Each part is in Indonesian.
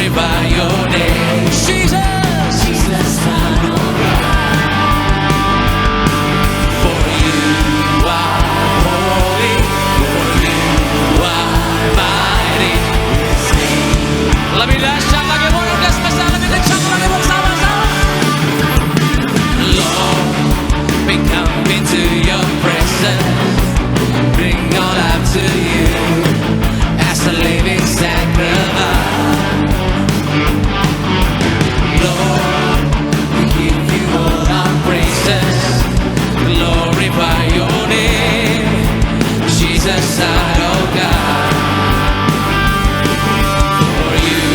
glorify your name. Jesus, Jesus, Son of God. For you are holy, for you are mighty. Lebih dahsyat lagi, boleh udah spesial lebih kencang lagi bersama-sama. Lord, we come into your presence, bring our life to you as a living sacrifice. Lord, we give you all our praises, glorify your name, Jesus, Son of God. For you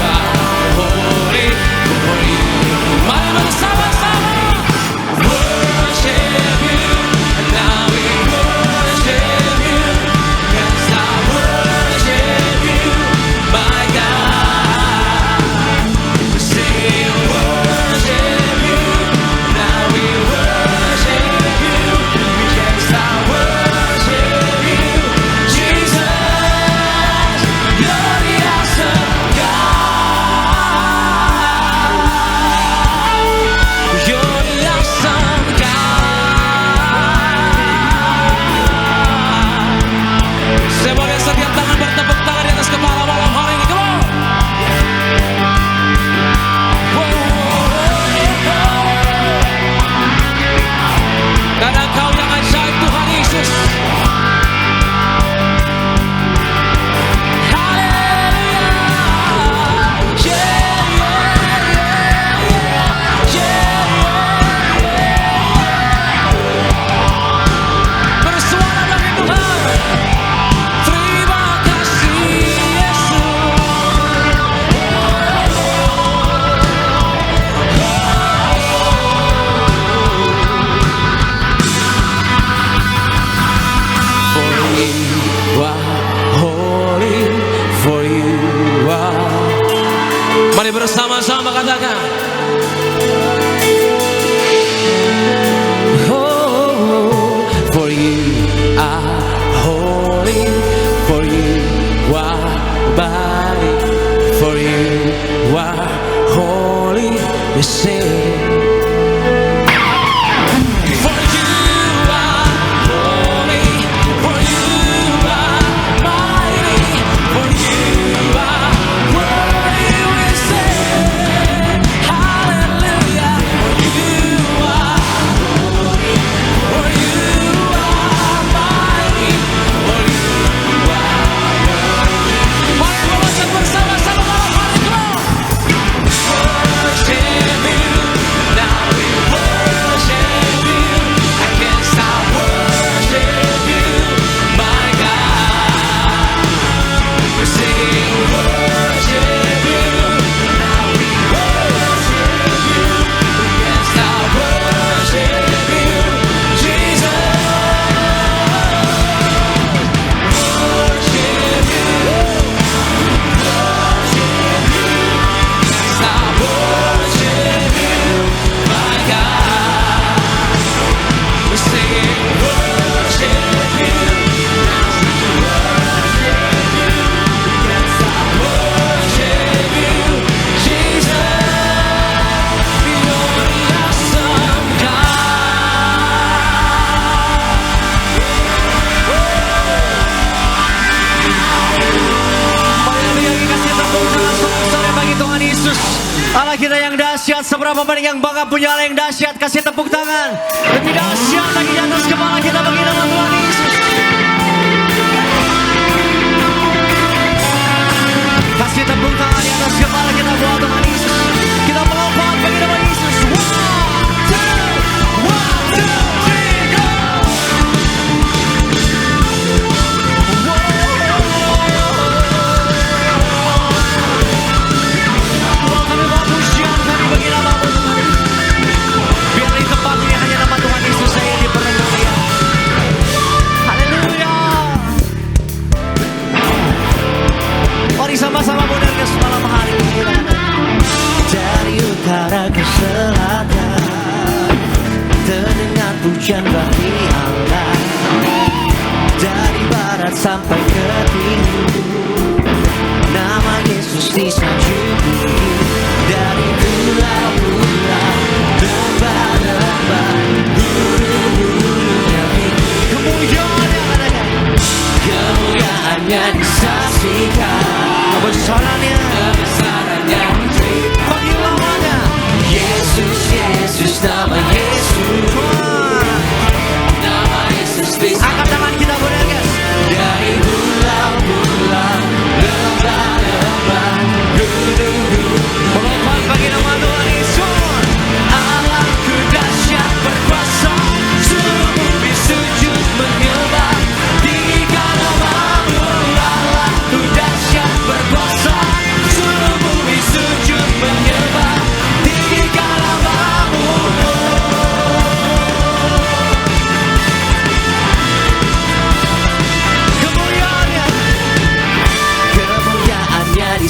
are holy, for you, mari bersama-sama worship you, and now we worship you, yes I worship you, my God. We sing worship you, now we worship you, yes I worship you, Jesus, you're the awesome God, you're the awesome God. Saya boleh setiap tangan bertepuk tangan di atas kepala malam hari ini, come on. Karena Engkau yang ajaib Tuhan Yesus. Bersuara bagi Tuhan. Terima kasih Yesus. For you are holy, for you are. Mari bersama-sama katakan. Oh, for you are holy, for you are mighty, for you are holy. We sing. For you are holy, for you are mighty, for you are worthy. We sing hallelujah. For you are holy, for you are mighty, for you are worthy. Mari melonjak bersama-sama malam hari, come on. Worship you, now we worship you. I can't stop worship you, my God. We're singing worship you, now we worship you. We can't stop worship you, Jesus. Worship you, can't stop worship you, my God. We're singing worship you, now we worship you. We can't stop worship you, Jesus. You're the awesome Mari yang dikasih tepuk tangan sebesar bagi Tuhan Yesus. Allah kita yang dahsyat, seberapa banyak yang bangga punya Allah yang dahsyat, kasih tepuk tangan. Lebih dahsyat lagi di atas kepala kita bagi nama Tuhan Yesus. Kasih tepuk tangan di atas kepala kita buat Tuhan Yesus. Kita melompat bagi nama Yesus. One, two, three, go. Kami bawa pujian, kami bagi nama-Mu Tuhan. Biar di tempat ini hanya nama Tuhan Yesus saja yang dipermuliakan. Haleluya. Mari sama-sama modern semalam hari ini. Dari utara ke selatan terdengar pujian bagi Allah. Dari barat sampai ke timur nama Yesus disanjung.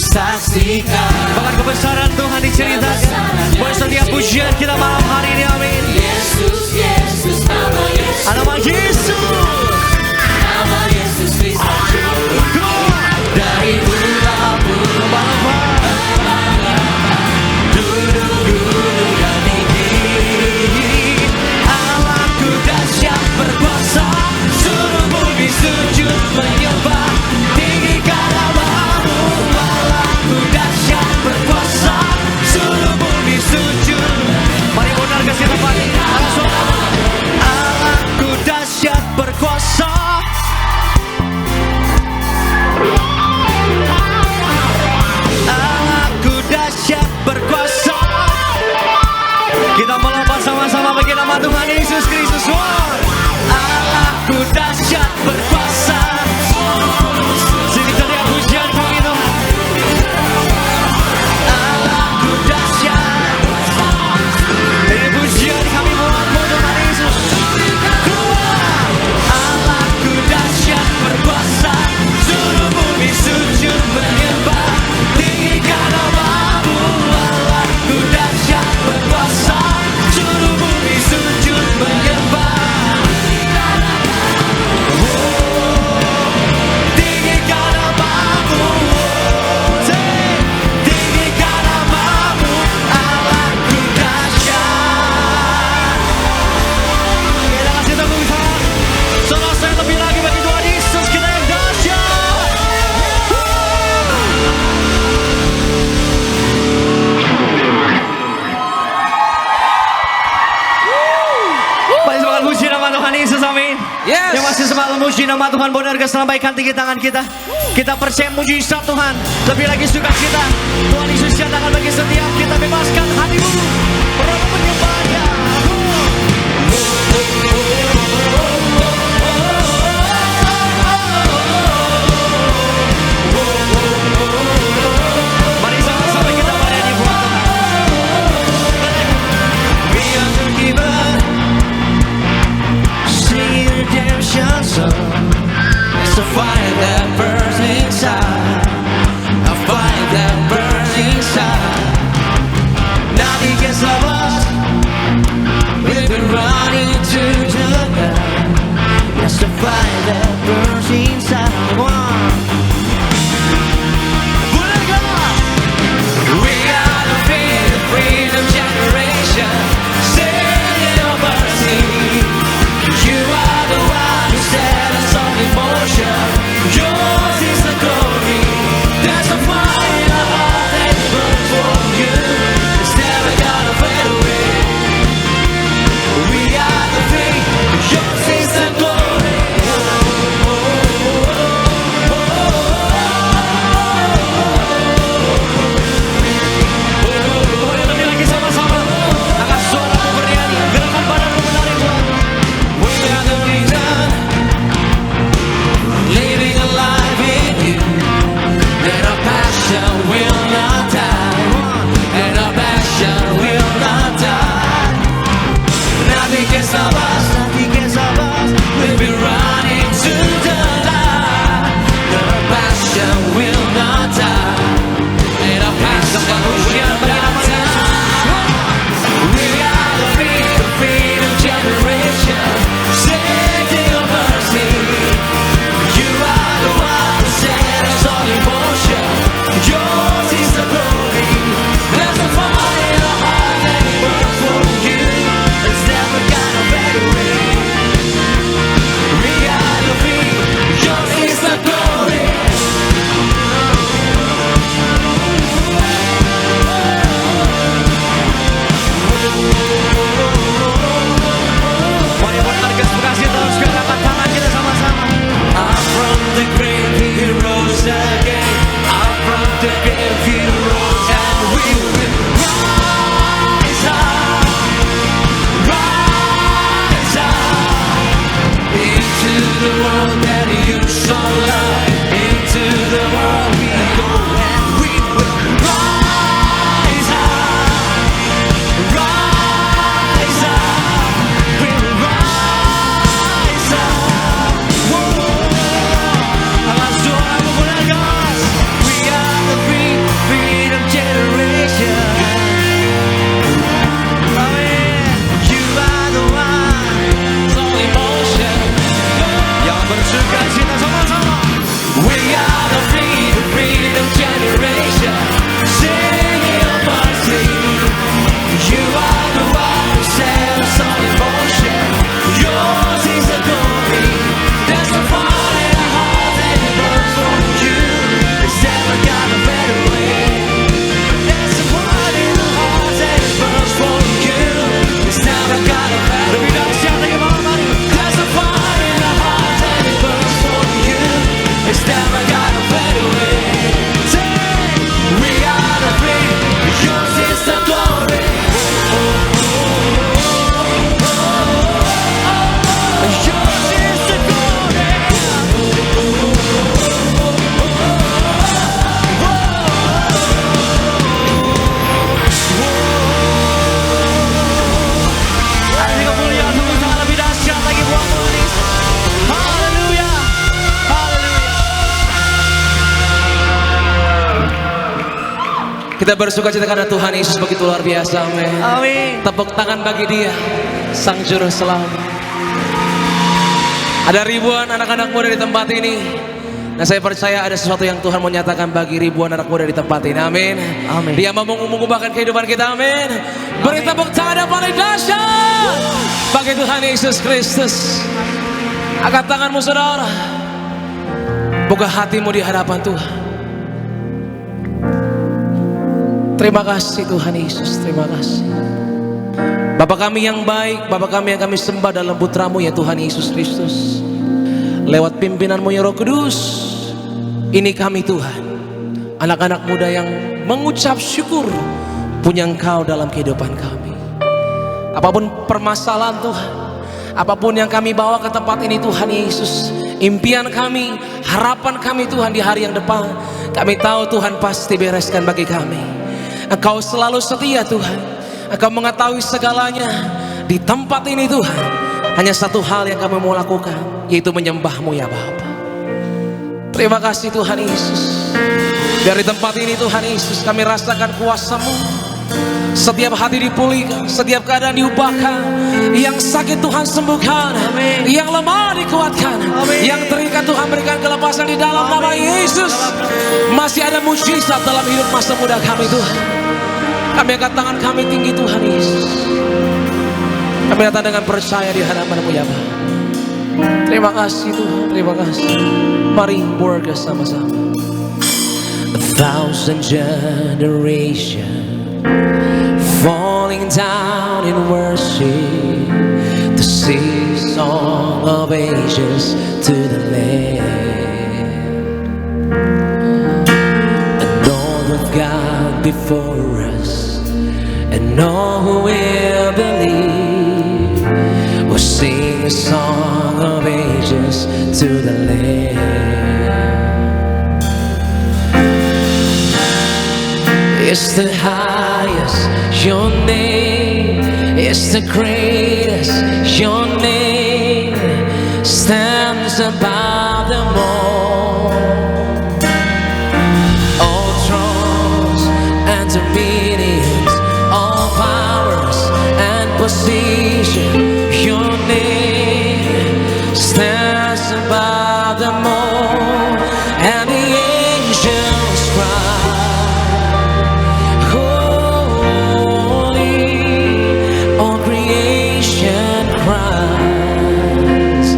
disaksikan. Bahkan kebesaran Tuhan diceritakan. Buat setiap pujian kita malam hari ini, amin. Yesus, Yesus, nama Yesus. Nama Yesus. Nama Yesus bisa jubah dari pulau-pulau, gunung-gunung dan tinggi. Allahku dahsyat berkuasa, seluruh bumi sujud menyembah. Tinggikan namamu, Allahku dahsyat berkuasa, seluruh bumi sujud. Mari benar kasih tempat. Allahku dahsyat berkuasa. Allahku dahsyat berkuasa. Kita melompat sama-sama bagi nama Tuhan Yesus Kristus. Allahku dahsyat berkuasa. Sini teriak pujian kami Tuhan. Allahku dahsyat. Ini pujian kami buatmu Tuhan Yesus. Allahku dahsyat berkuasa, seluruh bumi sujud menyembah. Tinggikan namamu, Allahku dahsyat berkuasa, seluruh bumi sujud menyembah. Tinggikan namamu, tinggikan namamu, Allahku dahsyat. Kita kasih tepuk tangan. Saudara saya lebih lagi bagi Tuhan Yesus kita yang dahsyat. Mari semangat puji nama Tuhan Yesus, amin. Yes. Yang masih semangat memuji nama Tuhan, benar keselambaikan tinggi tangan kita. Kita percaya mujizat Tuhan. Lebih lagi suka kita. Tuhan Yesus nyatakan bagi setiap kita, bebaskan hatimu. Berapa menyembahnya. Mari sama-sama kita melayani buat Tuhan. We are forgiven. Sing redemption song. It's a fire that burns inside, a fire that burns inside. Nothing can stop us. We've been running to the night. It's the fire that burns inside. We are the freedom generation, singing your mercy. You are the one who set us all in motion. Yours is the glory. There's a fire in our heart that burns for you. It's never gonna fade away. We are the faith. Yours is the glory. Boleh lebih lagi sama-sama. Angkat suaramu bernyanyi. Gerakan badanmu menari Tuhan. We are the reason, living alive in you. And our passion will not die. And our passion will not die. Nothing can stop us. Nothing can stop us. We've been running to the light. And our passion will not die. And our passion will not die. We are the freedom generation, singing your mercy. You are the one who set us all in motion. Yours is the glory. There's a fire in our heart that burns for you. It's never gonna fade away. We are the free. Yours is the glory. Mari benar kasih terus gerakan tangan kita sama-sama. Up from the grave he rose again. Up from the grave he rose, and we will rise up, rise up into the world that you saw light. Into the world we go, and we will rise up, rise up, we'll rise up. Whoa. Angkat suaramu benar gas. We are the free Kita bersuka cita karena Tuhan Yesus begitu luar biasa. Amin. Amin. Tepuk tangan bagi Dia, Sang Juru Selamat. Ada ribuan anak-anak muda di tempat ini. Dan saya percaya ada sesuatu yang Tuhan mau nyatakan bagi ribuan anak muda di tempat ini. Amin. Amin. Dia mau mengubahkan kehidupan kita. Amin. Beri tepuk tangan yang paling dahsyat bagi Tuhan Yesus Kristus. Angkat tanganmu saudara. Buka hatimu di hadapan Tuhan. Terima kasih Tuhan Yesus. Terima kasih. Bapa kami yang baik, Bapa kami yang kami sembah dalam putra-Mu ya Tuhan Yesus Kristus. Lewat pimpinan-Mu ya Roh Kudus, ini kami Tuhan, anak-anak muda yang mengucap syukur punya Engkau dalam kehidupan kami. Apapun permasalahan Tuhan, apapun yang kami bawa ke tempat ini Tuhan Yesus, impian kami, harapan kami Tuhan di hari yang depan, kami tahu Tuhan pasti bereskan bagi kami. Engkau selalu setia Tuhan, Engkau mengetahui segalanya. Di tempat ini Tuhan, hanya satu hal yang kami mau lakukan, yaitu menyembah-Mu ya Bapa. Terima kasih Tuhan Yesus. Dari tempat ini Tuhan Yesus kami rasakan kuasa-Mu. Setiap hati dipulihkan, setiap keadaan diubahkan. Yang sakit Tuhan sembuhkan. Amin. Yang lemah dikuatkan. Amin. Yang terikat Tuhan berikan kelepasan di dalam nama Yesus. Masih ada mujizat dalam hidup masa muda kami Tuhan. Kami angkat tangan kami tinggi Tuhan Yesus. Kami datang dengan percaya di hadapan-Mu ya Bapa. Terima kasih Tuhan, terima kasih. Mari berdoa sama-sama. 1,000 generations falling down in worship to sing song of ages to the Lamb. And all of God before us, and all who will believe will sing a song of ages to the Lamb. It's the highest, your name is the greatest, your name stands above them all. All thrones and dominions, all powers and position, your name stands above them all. And the angels cry, holy, all creation cries,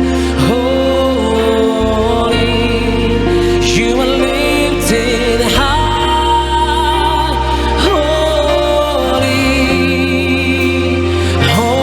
holy, you are lifted high, holy, holy.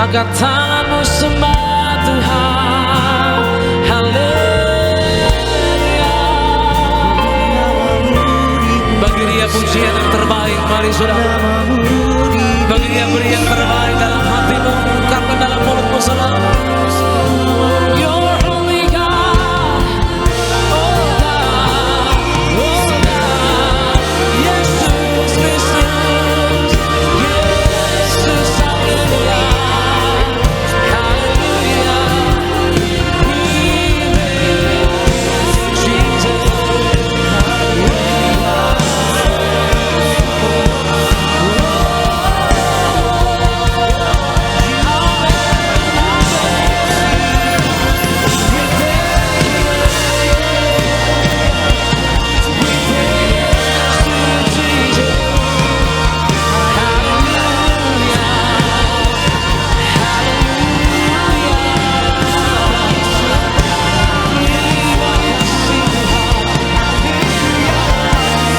Angkat tanganmu sembah Tuhan. Haleluya. Bagi Dia pujian yang terbaik. Mari saudara, bagi Dia beri yang terbaik dalam hatimu. Ungkapkan dalam mulutmu selalu. You're holy God. Oh God, oh God. Yesus Kristus, Yesus, haleluya, haleluya. Jesus,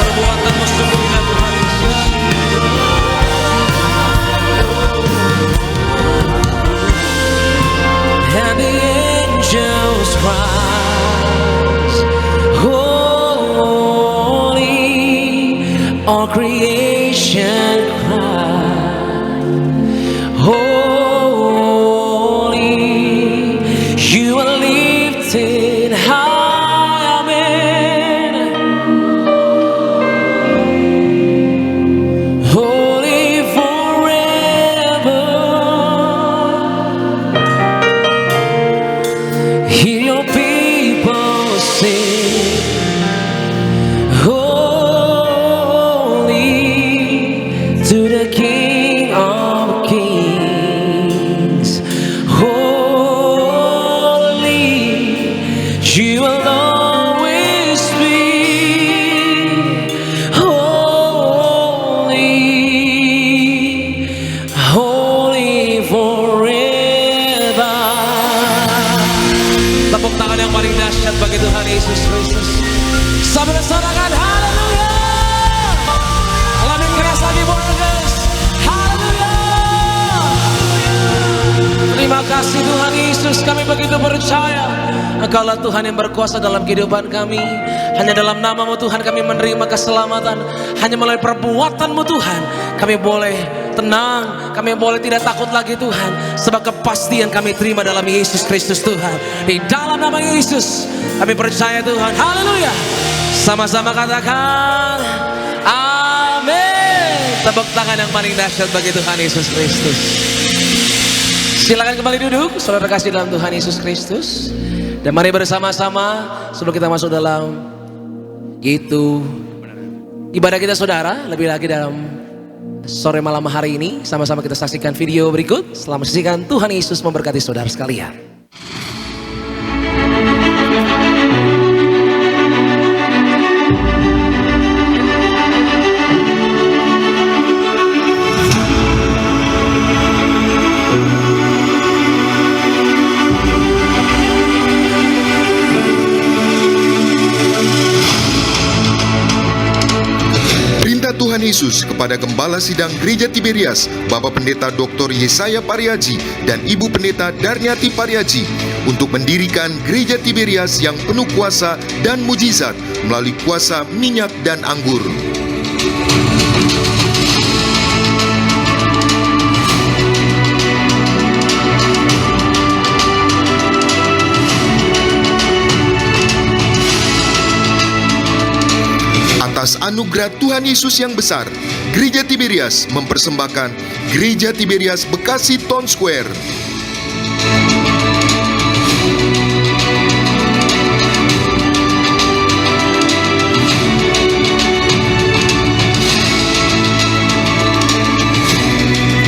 perbuatanmu sungguh indah Tuhan Yesus. And the angels rise, holy, all creation cry, holy, you are lifted high, amen. Holy forever. Hear your people sing, holy to the King of Kings. Holy, you will always be. Holy, holy forever. Tepuk tangan yang paling dahsyat bagi Tuhan Yesus Kristus. Sambil sorakan haleluya. Lebih keras lagi Borges. Haleluya. Terima kasih Tuhan Yesus, kami begitu percaya Engkaulah Tuhan yang berkuasa dalam kehidupan kami. Hanya dalam nama-Mu Tuhan kami menerima keselamatan. Hanya melalui perbuatan-Mu Tuhan kami boleh tenang, kami boleh tidak takut lagi Tuhan. Sebab kepastian kami terima dalam Yesus Kristus Tuhan. Di dalam nama Yesus kami percaya Tuhan. Haleluya. Sama-sama katakan amin. Tepuk tangan yang paling dahsyat bagi Tuhan Yesus Kristus. Silakan kembali duduk, saudara kasih dalam Tuhan Yesus Kristus. Dan mari bersama-sama sebelum kita masuk dalam yaitu ibadah kita saudara. Lebih lagi dalam sore malam hari ini, sama-sama kita saksikan video berikut. Selamat saksikan, Tuhan Yesus memberkati saudara sekalian. Tuhan Yesus kepada Gembala Sidang Gereja Tiberias, Bapak Pendeta Dr. Yesaya Pariaji dan Ibu Pendeta Darniati Pariaji untuk mendirikan Gereja Tiberias yang penuh kuasa dan mujizat melalui kuasa minyak dan anggur. Atas anugerah Tuhan Yesus yang besar, Gereja Tiberias mempersembahkan Gereja Tiberias Bekasi Town Square.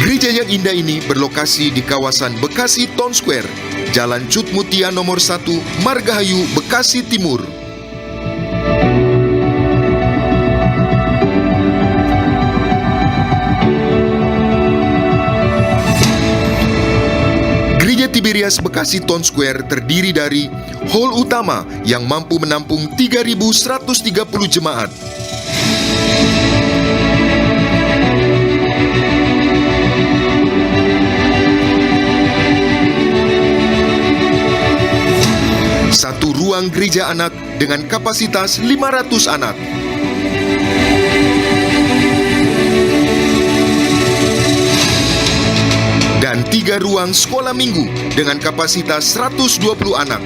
Gereja yang indah ini berlokasi di kawasan Bekasi Town Square, Jalan Cut Mutia nomor 1, Margahayu, Bekasi Timur. Tiberias Bekasi Town Square terdiri dari hall utama yang mampu menampung 3.130 jemaat. Satu ruang gereja anak dengan kapasitas 500 anak. Dan 3 ruang sekolah minggu dengan kapasitas 120 anak.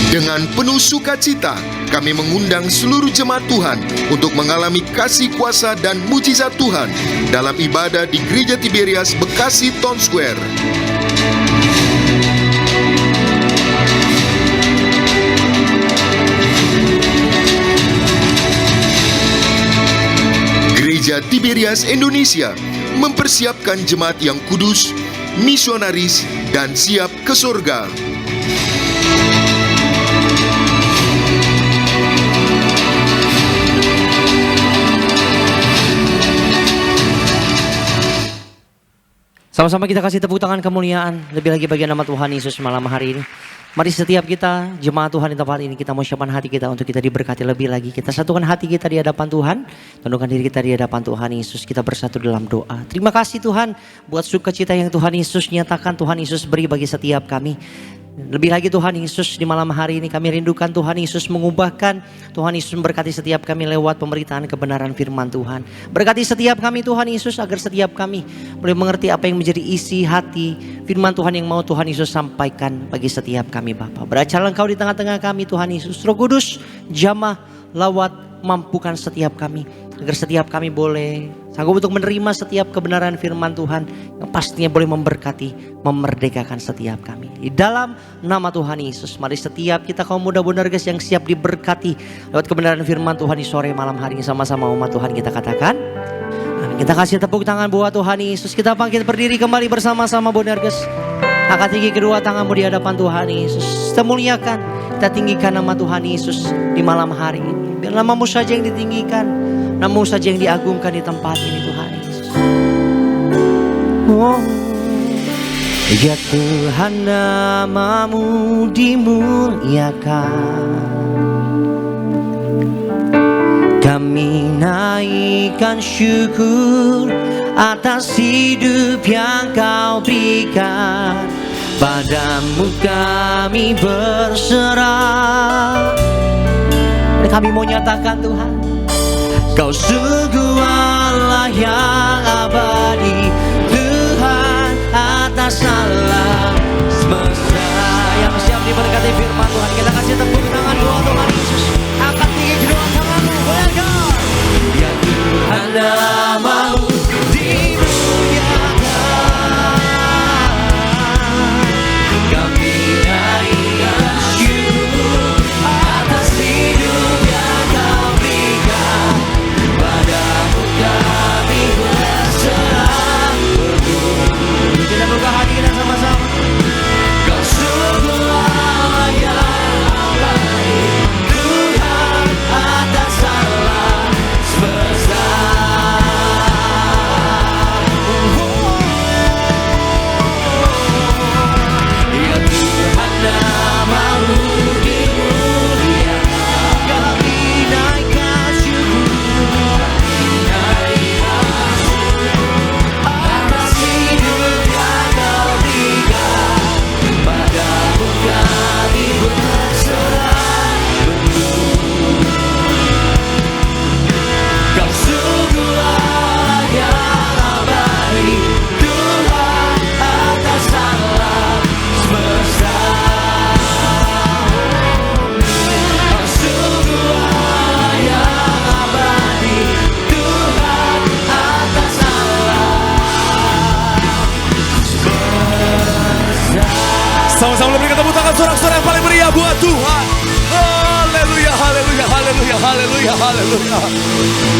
Dengan penuh sukacita, kami mengundang seluruh jemaat Tuhan untuk mengalami kasih kuasa dan mujizat Tuhan dalam ibadah di Gereja Tiberias Bekasi Town Square. Gereja Tiberias Indonesia mempersiapkan jemaat yang kudus, misionaris, dan siap ke surga. Sama-sama kita kasih tepuk tangan kemuliaan, lebih lagi bagi nama Tuhan Yesus malam hari ini. Mari setiap kita, jemaat Tuhan di tempat ini, kita mau siapkan hati kita untuk kita diberkati lebih lagi. Kita satukan hati kita di hadapan Tuhan, tundukkan diri kita di hadapan Tuhan Yesus. Kita bersatu dalam doa. Terima kasih Tuhan buat sukacita yang Tuhan Yesus nyatakan, Tuhan Yesus beri bagi setiap kami. Lebih lagi Tuhan Yesus di malam hari ini kami rindukan Tuhan Yesus mengubahkan. Tuhan Yesus memberkati setiap kami lewat pemberitaan kebenaran firman Tuhan. Berkati setiap kami Tuhan Yesus agar setiap kami boleh mengerti apa yang menjadi isi hati firman Tuhan yang mau Tuhan Yesus sampaikan bagi setiap kami Bapa. Beracara Engkau di tengah-tengah kami Tuhan Yesus. Roh Kudus jamah lawat mampukan setiap kami agar setiap kami boleh sanggup untuk menerima setiap kebenaran firman Tuhan yang pastinya boleh memberkati, memerdekakan setiap kami. Di dalam nama Tuhan Yesus, mari setiap kita kaum muda Bonargas yang siap diberkati lewat kebenaran firman Tuhan di sore malam hari ini, sama-sama umat Tuhan kita katakan amin. Kita kasih tepuk tangan buat Tuhan Yesus. Kita bangkit berdiri kembali bersama-sama Bonargas. Angkat tinggi kedua tanganmu di hadapan Tuhan Yesus. Kita muliakan, kita tinggikan nama Tuhan Yesus di malam hari ini. Biar namamu saja yang ditinggikan, namamu saja yang diagungkan di tempat ini Tuhan Yesus. Oh, ya Tuhan namamu dimuliakan. Kami naikkan syukur atas hidup yang Kau berikan. Padamu kami berserah. Kami mau nyatakan Tuhan, Kau sungguh Allah yang abadi, Tuhan atas alam semesta. Yang siap diberkati firman Tuhan, kita kasih tepuk tangan buat Tuhan Yesus. Angkat tinggi kedua tanganmu, welcome. Ya Tuhan namamu dimuliakan. Kami naikkan syukur atas hidup yang Kau berikan. Padamu kami berserah. Kita buka hati kita sama-sama. Kau sungguh Allah yang abadi, Tuhan atas alam semesta. Ya Tuhan namamu dimuliakan. Kami naikkan syukur atas hidup yang Kau berikan. Padamu kami berserah penuh. Kau sungguh Allah yang abadi, Tuhan atas alam semesta. Kau sungguh Allah yang abadi, Tuhan atas alam semesta. Sama-sama berikan tepuk tangan sorak-sorai yang paling meriah buat Tuhan. Haleluya, haleluya, haleluya. haleluya, haleluya, haleluya.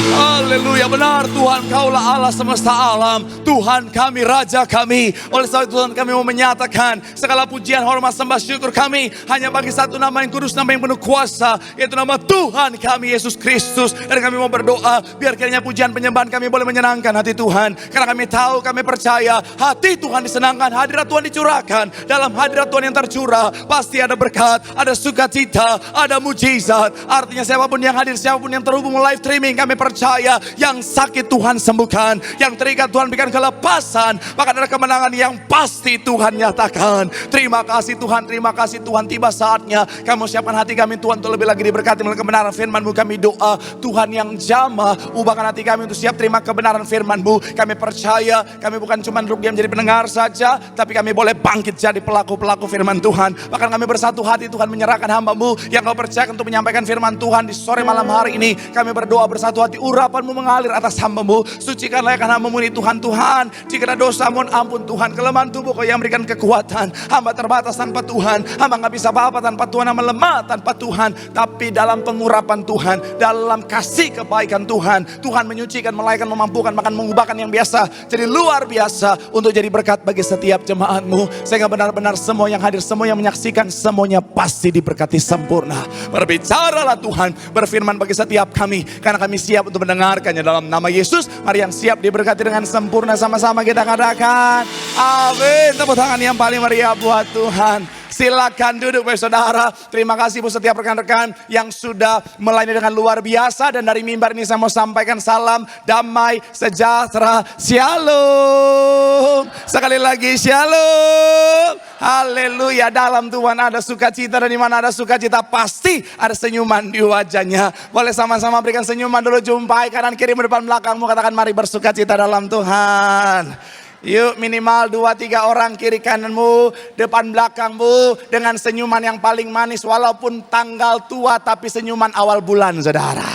Haleluya, benar Tuhan, Kaulah Allah semesta alam, Tuhan kami, Raja kami. Oleh sebab itu Tuhan, kami mau menyatakan segala pujian, hormat, sembah, syukur kami hanya bagi satu nama yang kudus, nama yang penuh kuasa, yaitu nama Tuhan kami Yesus Kristus. Dan kami mau berdoa biar kiranya pujian penyembahan kami boleh menyenangkan hati Tuhan, karena kami tahu, kami percaya hati Tuhan disenangkan, hadirat Tuhan dicurahkan. Dalam hadirat Tuhan yang tercurah pasti ada berkat, ada sukacita, ada mujizat. Artinya siapapun yang hadir, siapapun yang terhubung live streaming, kami percaya yang sakit Tuhan sembuhkan, yang terikat Tuhan berikan kelepasan, bahkan ada kemenangan yang pasti Tuhan nyatakan. Terima kasih Tuhan, terima kasih Tuhan. Tiba saatnya kamu siapkan hati kami Tuhan untuk lebih lagi diberkati melalui kebenaran firman-Mu. Kami doa Tuhan yang jamah, ubahkan hati kami untuk siap terima kebenaran firman-Mu. Kami percaya kami bukan cuma duduk diam jadi pendengar saja, tapi kami boleh bangkit jadi pelaku-pelaku firman Tuhan. Bahkan kami bersatu hati Tuhan menyerahkan hamba-Mu yang Kau percaya untuk menyampaikan firman Tuhan di sore malam hari ini. Kami berdoa bersatu hati, urapan-Mu mengalir atas hamba-Mu. Sucikanlah ya hamba-Mu ini Tuhan. Tuhan, jika ada dosa mohon ampun Tuhan, kelemahan tubuh Kau yang berikan kekuatan. Hamba terbatas tanpa Tuhan, hamba gak bisa apa-apa tanpa Tuhan, hamba lemah tanpa Tuhan. Tapi dalam pengurapan Tuhan, dalam kasih kebaikan Tuhan, Tuhan menyucikan, melahirkan, memampukan, bahkan mengubahkan yang biasa jadi luar biasa untuk jadi berkat bagi setiap jemaat-Mu. Sehingga benar-benar semua yang hadir, semua yang menyaksikan, semuanya pasti diberkati sempurna. Berbicaralah Tuhan, berfirman bagi setiap kami, karena kami siap untuk mendengarkannya dalam nama Yesus. Mari yang siap diberkati dengan sempurna sama-sama kita katakan amin. Tepuk tangan yang paling meriah buat Tuhan. Silakan duduk Bapak Saudara. Terima kasih buat setiap rekan-rekan yang sudah melayani dengan luar biasa. Dan dari mimbar ini saya mau sampaikan salam damai sejahtera. Shalom. Sekali lagi shalom. Haleluya. Dalam Tuhan ada sukacita, dan di mana ada sukacita pasti ada senyuman di wajahnya. Boleh sama-sama berikan senyuman dulu, jumpai kanan kiri depan belakangmu, katakan mari bersukacita dalam Tuhan. Yuk minimal 2-3 orang kiri kananmu, depan belakangmu, dengan senyuman yang paling manis. Walaupun tanggal tua tapi senyuman awal bulan saudara.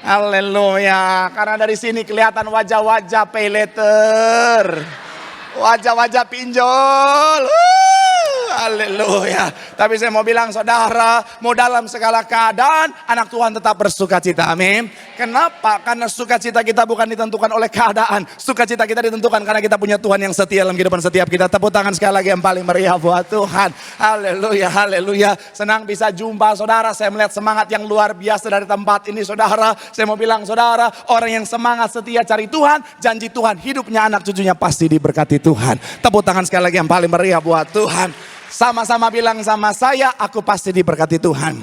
Haleluya. Karena dari sini kelihatan wajah-wajah pay later, wajah-wajah pinjol. Haleluya. Tapi saya mau bilang saudara, mau dalam segala keadaan anak Tuhan tetap bersukacita. Amin. Kenapa? Karena sukacita kita bukan ditentukan oleh keadaan. Sukacita kita ditentukan karena kita punya Tuhan yang setia dalam kehidupan setiap kita. Tepuk tangan sekali lagi yang paling meriah buat Tuhan. Haleluya, haleluya. Senang bisa jumpa saudara. Saya melihat semangat yang luar biasa dari tempat ini saudara. Saya mau bilang saudara, orang yang semangat setia cari Tuhan, janji Tuhan hidupnya anak cucunya pasti diberkati Tuhan. Tepuk tangan sekali lagi yang paling meriah buat Tuhan. Sama-sama bilang sama saya, aku pasti diberkati Tuhan.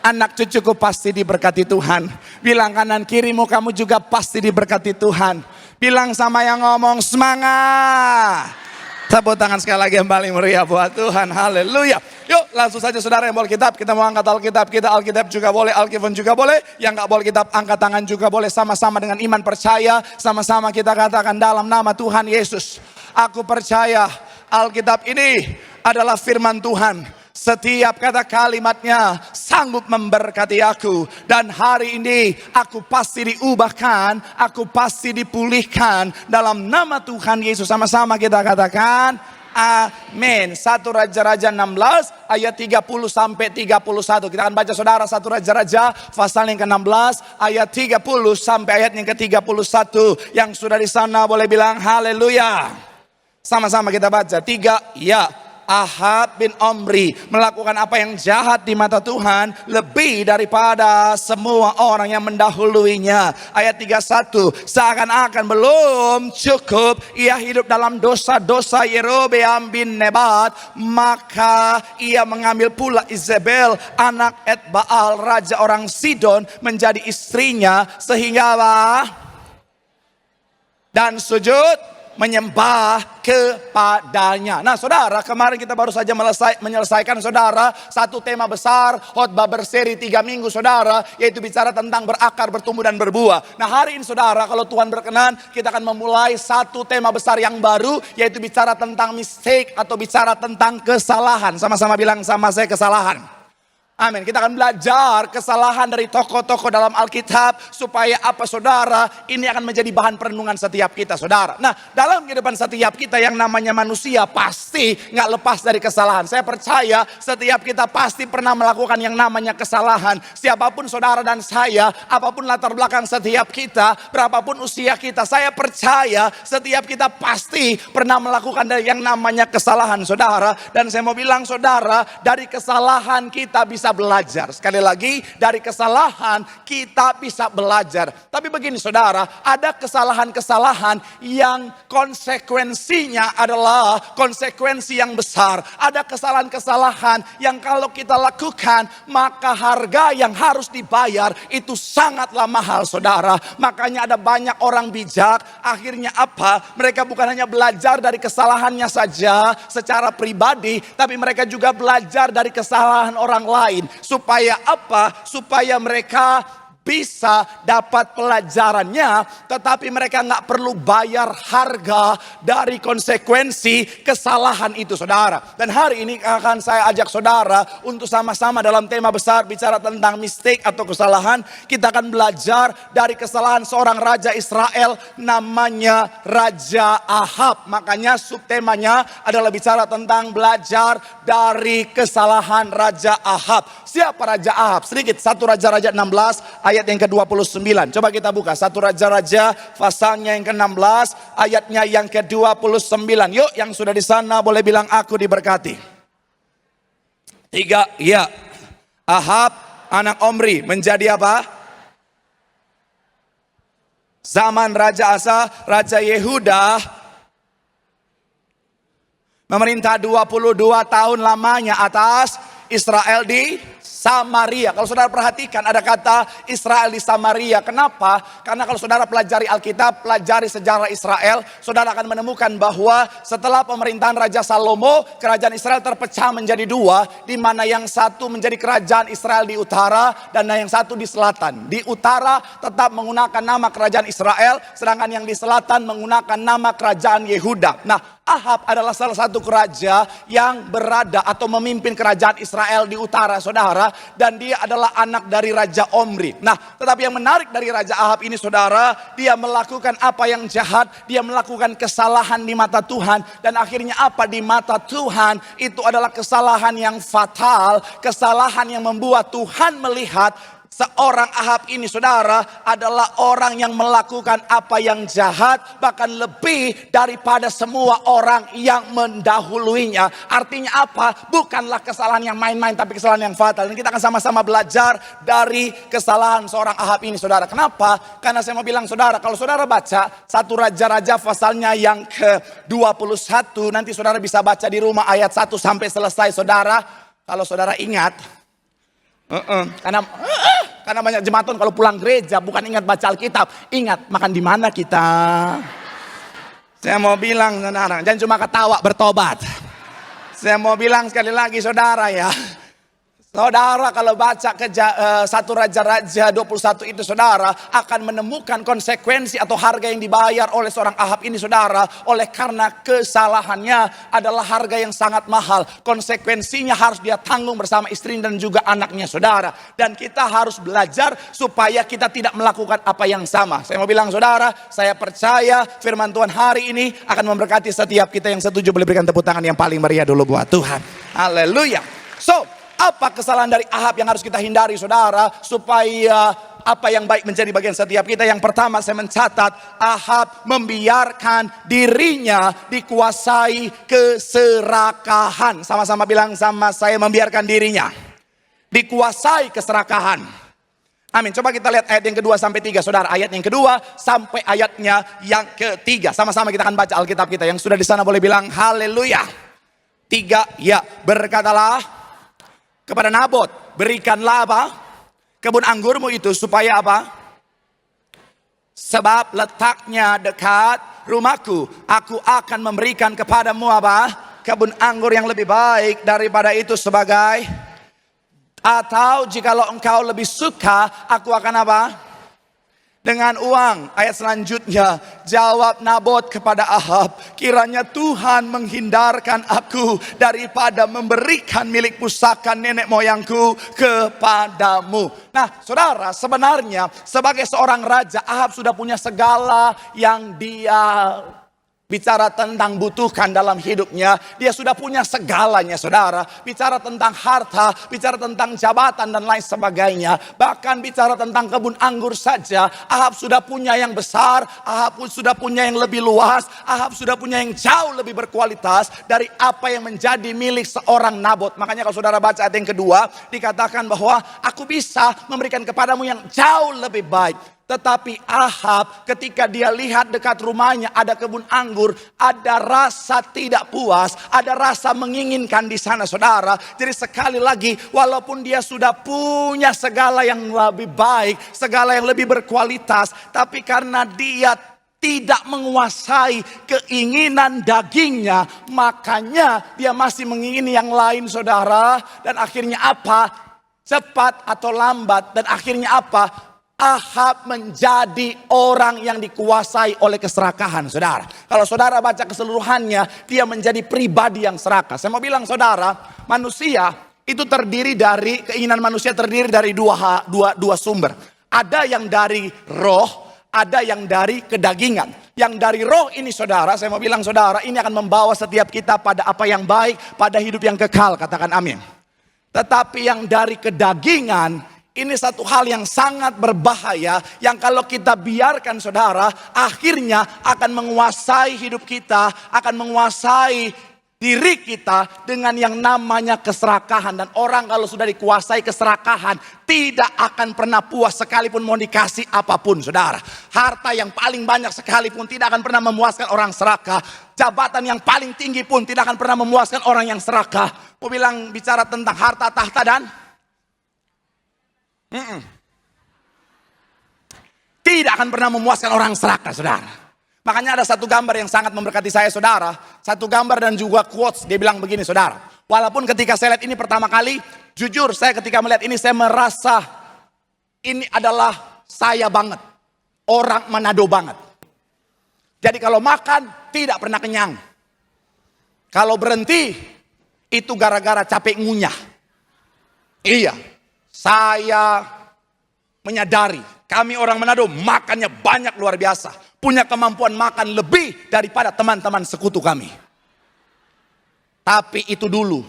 Anak cucuku pasti diberkati Tuhan. Bilang kanan kirimu, kamu juga pasti diberkati Tuhan. Bilang sama yang ngomong, semangat. Tepuk tangan sekali lagi yang paling meriah buat Tuhan. Haleluya. Yuk langsung saja saudara yang bawa Alkitab, kita mau angkat Alkitab. Kita Alkitab juga boleh, Alkitab juga boleh. Yang gak boleh Alkitab, angkat tangan juga boleh. Sama-sama dengan iman percaya, sama-sama kita katakan dalam nama Tuhan Yesus. Aku percaya Alkitab ini adalah firman Tuhan. Setiap kata kalimatnya sanggup memberkati aku. Dan hari ini aku pasti diubahkan, aku pasti dipulihkan dalam nama Tuhan Yesus. Sama-sama kita katakan amin. 1 Raja-Raja 16 ayat 30 sampai 31. Kita akan baca saudara 1 Raja-Raja pasal yang ke-16 ayat 30 sampai ayat yang ke-31. Yang sudah di sana boleh bilang haleluya. Sama-sama kita baca. 3 ya. Ahab bin Omri melakukan apa yang jahat di mata Tuhan lebih daripada semua orang yang mendahuluinya. Ayat 31, seakan-akan belum cukup ia hidup dalam dosa-dosa Yerobeam bin Nebat, maka ia mengambil pula Izebel anak Etbaal raja orang Sidon menjadi istrinya, sehingga dan sujud menyembah kepadanya. Nah saudara, kemarin kita baru saja menyelesaikan saudara satu tema besar khotbah berseri 3 minggu saudara, yaitu bicara tentang berakar, bertumbuh dan berbuah. Nah hari ini saudara, kalau Tuhan berkenan, kita akan memulai satu tema besar yang baru, yaitu bicara tentang mistake atau bicara tentang kesalahan. Sama-sama bilang sama saya, kesalahan. Amin. Kita akan belajar kesalahan dari tokoh-tokoh dalam Alkitab. Supaya apa saudara? Ini akan menjadi bahan perenungan setiap kita saudara. Nah, dalam kehidupan setiap kita yang namanya manusia pasti gak lepas dari kesalahan. Saya percaya setiap kita pasti pernah melakukan yang namanya kesalahan. Siapapun saudara dan saya, apapun latar belakang setiap kita, berapapun usia kita, saya percaya setiap kita pasti pernah melakukan yang namanya kesalahan saudara. Dan saya mau bilang saudara, dari kesalahan kita bisa belajar. Sekali lagi, dari kesalahan kita bisa belajar. Tapi begini saudara, ada kesalahan-kesalahan yang konsekuensinya adalah konsekuensi yang besar. Ada kesalahan-kesalahan yang kalau kita lakukan, maka harga yang harus dibayar itu sangatlah mahal saudara. Makanya ada banyak orang bijak, akhirnya apa? Mereka bukan hanya belajar dari kesalahannya saja secara pribadi, tapi mereka juga belajar dari kesalahan orang lain. Supaya apa? Supaya mereka bisa dapat pelajarannya, tetapi mereka nggak perlu bayar harga dari konsekuensi kesalahan itu saudara. Dan hari ini akan saya ajak saudara untuk sama-sama dalam tema besar bicara tentang mistake atau kesalahan. Kita akan belajar dari kesalahan seorang raja Israel namanya Raja Ahab. Makanya subtemanya adalah bicara tentang belajar dari kesalahan Raja Ahab. Siapa Raja Ahab? Sedikit, 1 Raja-Raja 16 ayat yang ke-29. Coba kita buka 1 Raja-Raja pasalnya yang ke-16 ayatnya yang ke-29. Yuk yang sudah di sana boleh bilang aku diberkati. 3, ya. Ahab anak Omri menjadi apa? Zaman Raja Asa, Raja Yehuda memerintah 22 tahun lamanya atas Israel di Samaria. Kalau saudara perhatikan ada kata Israel di Samaria. Kenapa? Karena kalau saudara pelajari Alkitab, pelajari sejarah Israel, saudara akan menemukan bahwa setelah pemerintahan Raja Salomo, kerajaan Israel terpecah menjadi 2, di mana yang satu menjadi kerajaan Israel di utara dan yang satu di selatan. Di utara tetap menggunakan nama kerajaan Israel, sedangkan yang di selatan menggunakan nama kerajaan Yehuda. Nah, Ahab adalah salah satu raja yang berada atau memimpin kerajaan Israel di utara saudara. Dan dia adalah anak dari Raja Omri. Nah, tetapi yang menarik dari Raja Ahab ini saudara, dia melakukan apa yang jahat, dia melakukan kesalahan di mata Tuhan. Dan akhirnya apa di mata Tuhan? Itu adalah kesalahan yang fatal, kesalahan yang membuat Tuhan melihat seorang Ahab ini saudara adalah orang yang melakukan apa yang jahat, bahkan lebih daripada semua orang yang mendahuluinya. Artinya apa? Bukanlah kesalahan yang main-main, tapi kesalahan yang fatal. Dan kita akan sama-sama belajar dari kesalahan seorang Ahab ini saudara. Kenapa? Karena saya mau bilang saudara, kalau saudara baca 1 Raja-Raja pasalnya yang ke-21, nanti saudara bisa baca di rumah ayat 1 sampai selesai saudara. Kalau saudara ingat, karena banyak jemaat kalau pulang gereja bukan ingat baca Alkitab, ingat makan di mana kita. Saya mau bilang saudara, jangan cuma ketawa, bertobat. Saya mau bilang sekali lagi saudara ya. Saudara kalau baca 1 Raja-Raja 21 itu saudara akan menemukan konsekuensi atau harga yang dibayar oleh seorang Ahab ini saudara. Oleh karena kesalahannya adalah harga yang sangat mahal. Konsekuensinya harus dia tanggung bersama istri dan juga anaknya saudara. Dan kita harus belajar supaya kita tidak melakukan apa yang sama. Saya mau bilang saudara, saya percaya firman Tuhan hari ini akan memberkati setiap kita. Yang setuju boleh berikan tepuk tangan yang paling meriah dulu buat Tuhan. Haleluya. So, apa kesalahan dari Ahab yang harus kita hindari saudara, supaya apa yang baik menjadi bagian setiap kita? Yang pertama saya mencatat, Ahab membiarkan dirinya dikuasai keserakahan. Sama-sama bilang sama saya, membiarkan dirinya dikuasai keserakahan. Amin. Coba kita lihat ayat yang kedua sampai 3 saudara. Ayat yang kedua sampai ayatnya yang ketiga. Sama-sama kita akan baca Alkitab kita. Yang sudah di sana boleh bilang haleluya. 3, ya. Berkatalah kepada Nabot, berikanlah apa? Kebun anggurmu itu supaya apa? Sebab letaknya dekat rumahku. Aku akan memberikan kepadamu apa? Kebun anggur yang lebih baik daripada itu sebagai. Atau jikalau engkau lebih suka, aku akan apa? dengan uang. Ayat selanjutnya, jawab Nabot kepada Ahab, kiranya Tuhan menghindarkan aku daripada memberikan milik pusaka nenek moyangku kepadamu. Nah saudara, sebenarnya sebagai seorang raja, Ahab sudah punya segala yang dia bicara tentang butuhkan dalam hidupnya. Dia sudah punya segalanya saudara. Bicara tentang harta, bicara tentang jabatan dan lain sebagainya. Bahkan bicara tentang kebun anggur saja, Ahab sudah punya yang besar. Ahab pun sudah punya yang lebih luas. Ahab sudah punya yang jauh lebih berkualitas dari apa yang menjadi milik seorang Nabot. Makanya kalau saudara baca ayat yang kedua, dikatakan bahwa aku bisa memberikan kepadamu yang jauh lebih baik. Tetapi Ahab ketika dia lihat dekat rumahnya ada kebun anggur, ada rasa tidak puas, ada rasa menginginkan di sana saudara. Jadi sekali lagi, walaupun dia sudah punya segala yang lebih baik, segala yang lebih berkualitas, tapi karena dia tidak menguasai keinginan dagingnya, makanya dia masih mengingini yang lain saudara. Dan akhirnya apa? Cepat atau lambat, dan akhirnya apa? Ahab menjadi orang yang dikuasai oleh keserakahan saudara. Kalau saudara baca keseluruhannya, dia menjadi pribadi yang serakah. Saya mau bilang saudara, manusia itu terdiri dari, keinginan manusia terdiri dari dua sumber. Ada yang dari roh, ada yang dari kedagingan. Yang dari roh ini saudara, saya mau bilang saudara, ini akan membawa setiap kita pada apa yang baik, pada hidup yang kekal, katakan amin. Tetapi yang dari kedagingan, ini satu hal yang sangat berbahaya, yang kalau kita biarkan saudara, akhirnya akan menguasai hidup kita, akan menguasai diri kita dengan yang namanya keserakahan. Dan orang kalau sudah dikuasai keserakahan, tidak akan pernah puas sekalipun mau dikasih apapun saudara. Harta yang paling banyak sekalipun tidak akan pernah memuaskan orang serakah. Jabatan yang paling tinggi pun tidak akan pernah memuaskan orang yang serakah. Mau bilang bicara tentang harta, tahta dan tidak akan pernah memuaskan orang serakah saudara. Makanya ada satu gambar yang sangat memberkati saya saudara. Satu gambar dan juga quotes. Dia bilang begini saudara. Walaupun ketika saya lihat ini pertama kali, jujur saya ketika melihat ini saya merasa ini adalah saya banget. Orang Manado banget. Jadi kalau makan tidak pernah kenyang. Kalau berhenti itu gara-gara capek ngunyah. Iya. Saya menyadari kami orang Manado makannya banyak luar biasa. Punya kemampuan makan lebih daripada teman-teman sekutu kami. Tapi itu dulu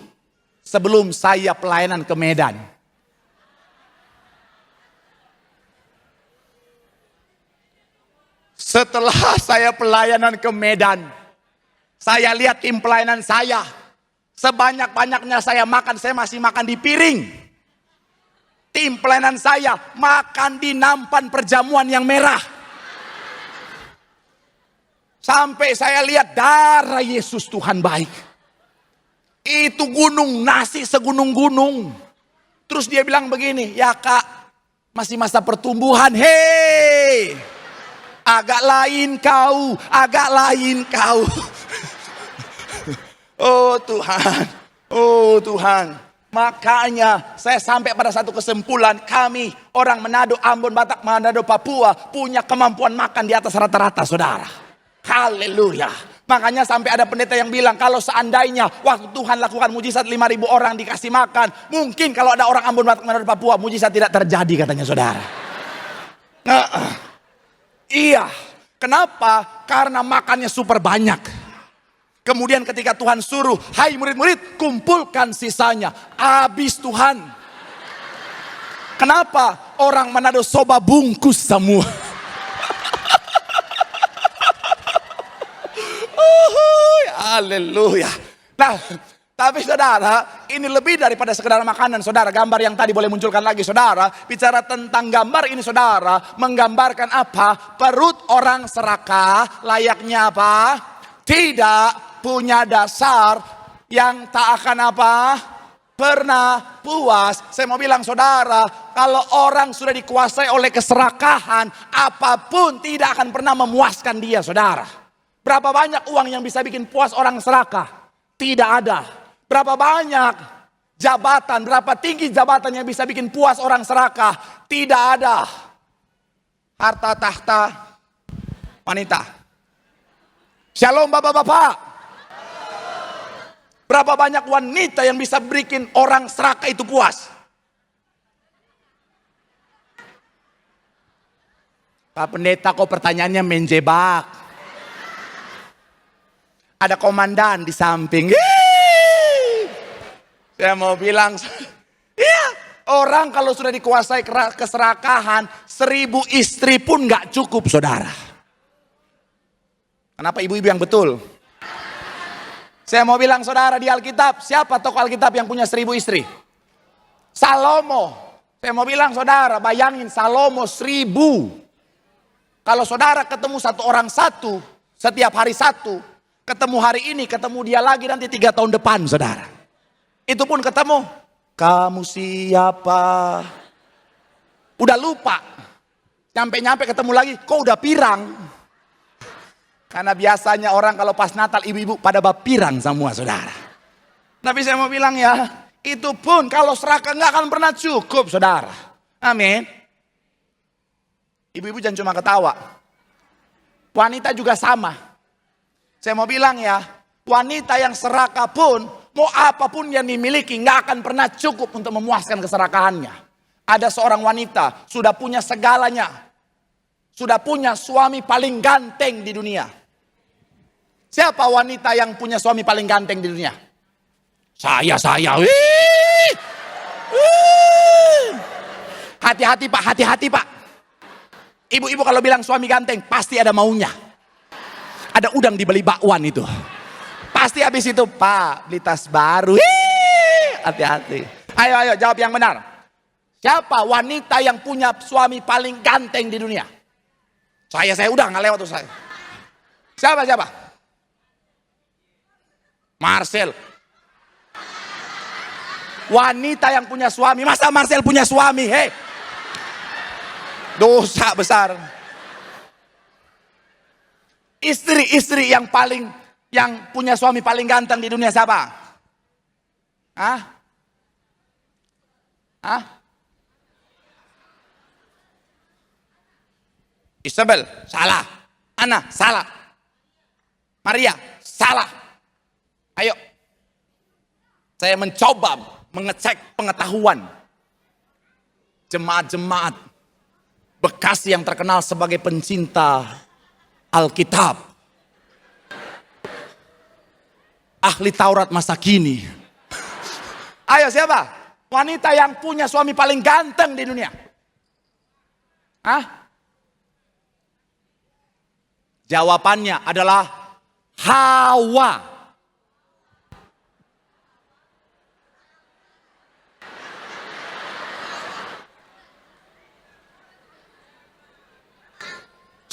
sebelum saya pelayanan ke Medan. Setelah saya pelayanan ke Medan, saya lihat tim pelayanan saya. Sebanyak-banyaknya saya makan, saya masih makan di piring. Tim pelayanan saya makan di nampan perjamuan yang merah. Sampai saya lihat darah Yesus Tuhan baik. Itu gunung nasi segunung-gunung. Terus dia bilang begini, ya kak masih masa pertumbuhan. Hei, agak lain kau, agak lain kau. Oh Tuhan, oh Tuhan. Makanya saya sampai pada satu kesimpulan, kami orang Manado, Ambon, Batak, Manado, Papua punya kemampuan makan di atas rata-rata saudara. Haleluya. Makanya sampai ada pendeta yang bilang kalau seandainya waktu Tuhan lakukan mujizat 5.000 orang dikasih makan, mungkin kalau ada orang Ambon, Batak, Manado, Papua mujizat tidak terjadi katanya saudara. Iya. Kenapa? Karena makannya super banyak. Kemudian ketika Tuhan suruh, hai murid-murid kumpulkan sisanya. Habis Tuhan. Kenapa? Orang Manado soba bungkus semua. Haleluya. Nah, tapi saudara, ini lebih daripada sekedar makanan saudara. Gambar yang tadi boleh munculkan lagi saudara. Bicara tentang gambar ini saudara, menggambarkan apa? Perut orang serakah layaknya apa? Tidak punya dasar yang tak akan apa? Pernah puas. Saya mau bilang saudara, kalau orang sudah dikuasai oleh keserakahan, apapun tidak akan pernah memuaskan dia saudara. Berapa banyak uang yang bisa bikin puas orang serakah? Tidak ada. Berapa banyak jabatan, berapa tinggi jabatan yang bisa bikin puas orang serakah? Tidak ada. harta tahta wanita. Shalom bapak-bapak. Berapa banyak wanita yang bisa bikin orang serakah itu puas? Pak Pendeta, kok pertanyaannya menjebak? Ada komandan di samping. Saya mau bilang, iya, orang kalau sudah dikuasai keserakahan, 1000 istri pun gak cukup, saudara. Kenapa ibu-ibu yang betul? Saya mau bilang, saudara, di Alkitab, siapa tokoh Alkitab yang punya 1000 istri? Salomo. Saya mau bilang, saudara, bayangin Salomo 1000. Kalau saudara ketemu satu orang satu, setiap hari satu, ketemu hari ini, ketemu dia lagi nanti 3 tahun depan, saudara. Itu pun ketemu. Kamu siapa? Udah lupa. Nyampe-nyampe ketemu lagi, kok udah pirang? Karena biasanya orang kalau pas Natal ibu-ibu pada pirang semua, saudara. Tapi saya mau bilang ya, itu pun kalau serakah nggak akan pernah cukup, saudara. Amin. Ibu-ibu jangan cuma ketawa. Wanita juga sama. Saya mau bilang ya, wanita yang serakah pun, mau apapun yang dimiliki, nggak akan pernah cukup untuk memuaskan keserakahannya. Ada seorang wanita, sudah punya segalanya. Sudah punya suami paling ganteng di dunia. Siapa wanita yang punya suami paling ganteng di dunia? Saya. Hati-hati pak, hati-hati pak. Ibu-ibu kalau bilang suami ganteng, pasti ada maunya. Ada udang di beli bakwan itu. Pasti habis itu, Pak, beli tas baru. Hati-hati. Ayo, jawab yang benar. Siapa wanita yang punya suami paling ganteng di dunia? Saya udah nggak lewat tuh saya. Siapa? Marcel. Wanita yang punya suami, masa Marcel punya suami? Hei. Dosa besar. Istri yang punya suami paling ganteng di dunia siapa? Isabel, salah. Ana, salah. Maria, salah. Ayo. Saya mencoba mengecek pengetahuan jemaat-jemaat Bekasi yang terkenal sebagai pencinta Alkitab. Ahli Taurat masa kini. Ayo siapa? Wanita yang punya suami paling ganteng di dunia. Jawabannya adalah Hawa.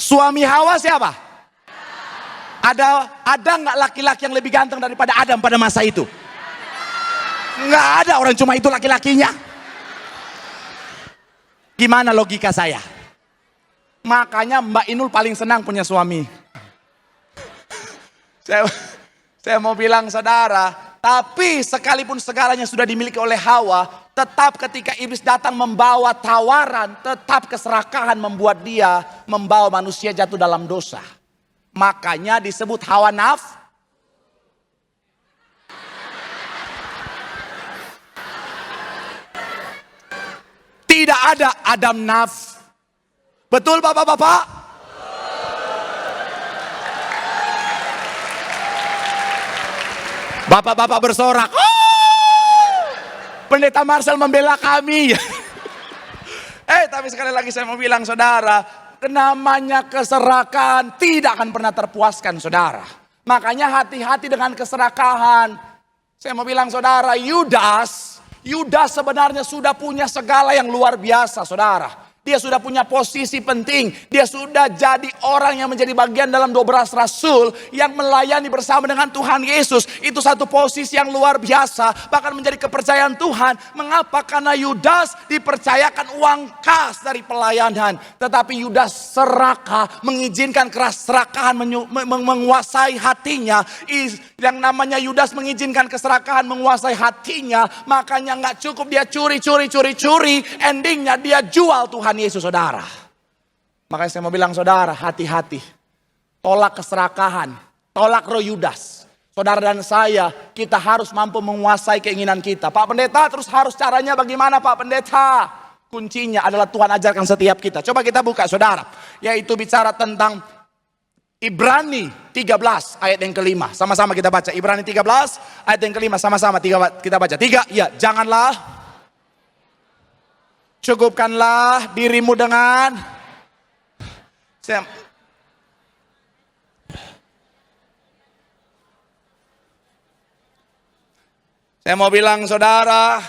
Suami Hawa siapa? Ada nggak laki-laki yang lebih ganteng daripada Adam pada masa itu? Nggak ada, orang cuma itu laki-lakinya. Gimana logika saya? Makanya Mbak Inul paling senang punya suami. Saya mau bilang saudara, tapi sekalipun segalanya sudah dimiliki oleh Hawa, tetap ketika iblis datang membawa tawaran, tetap keserakahan membuat dia membawa manusia jatuh dalam dosa. Makanya disebut hawa nafsu. Tidak ada Adam nafsu. Betul bapak-bapak? Bapak-bapak bersorak. Pendeta Marcel membela kami. Tapi sekali lagi saya mau bilang saudara, namanya keserakahan tidak akan pernah terpuaskan saudara. Makanya hati-hati dengan keserakahan. Saya mau bilang saudara, Yudas sebenarnya sudah punya segala yang luar biasa saudara. Dia sudah punya posisi penting. Dia sudah jadi orang yang menjadi bagian dalam 12 rasul yang melayani bersama dengan Tuhan Yesus. Itu satu posisi yang luar biasa. Bahkan menjadi kepercayaan Tuhan. Mengapa? Karena Yudas dipercayakan uang kas dari pelayanan. Tetapi Yudas serakah, mengizinkan keserakahan menguasai hatinya. Yang namanya Yudas mengizinkan keserakahan menguasai hatinya. Makanya nggak cukup dia curi. Endingnya dia jual Tuhan Yesus saudara. Makanya saya mau bilang saudara, hati-hati. Tolak keserakahan, tolak roh Yudas. Saudara dan saya, kita harus mampu menguasai keinginan kita. Pak Pendeta, terus harus caranya bagaimana Pak Pendeta? Kuncinya adalah Tuhan ajarkan setiap kita. Coba kita buka saudara. Yaitu bicara tentang Ibrani 13 ayat yang kelima. Sama-sama kita baca. Ibrani 13 ayat yang kelima. Sama-sama kita baca. 3, ya, janganlah. Cukupkanlah dirimu dengan. Saya mau bilang saudara,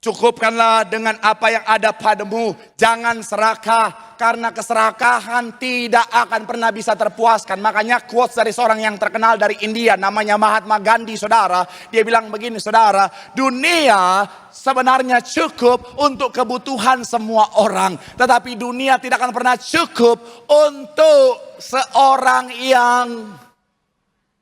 cukupkanlah dengan apa yang ada padamu. Jangan serakah, karena keserakahan tidak akan pernah bisa terpuaskan. Makanya quotes dari seorang yang terkenal dari India, namanya Mahatma Gandhi saudara. Dia bilang begini saudara, dunia sebenarnya cukup untuk kebutuhan semua orang. Tetapi dunia tidak akan pernah cukup untuk seorang yang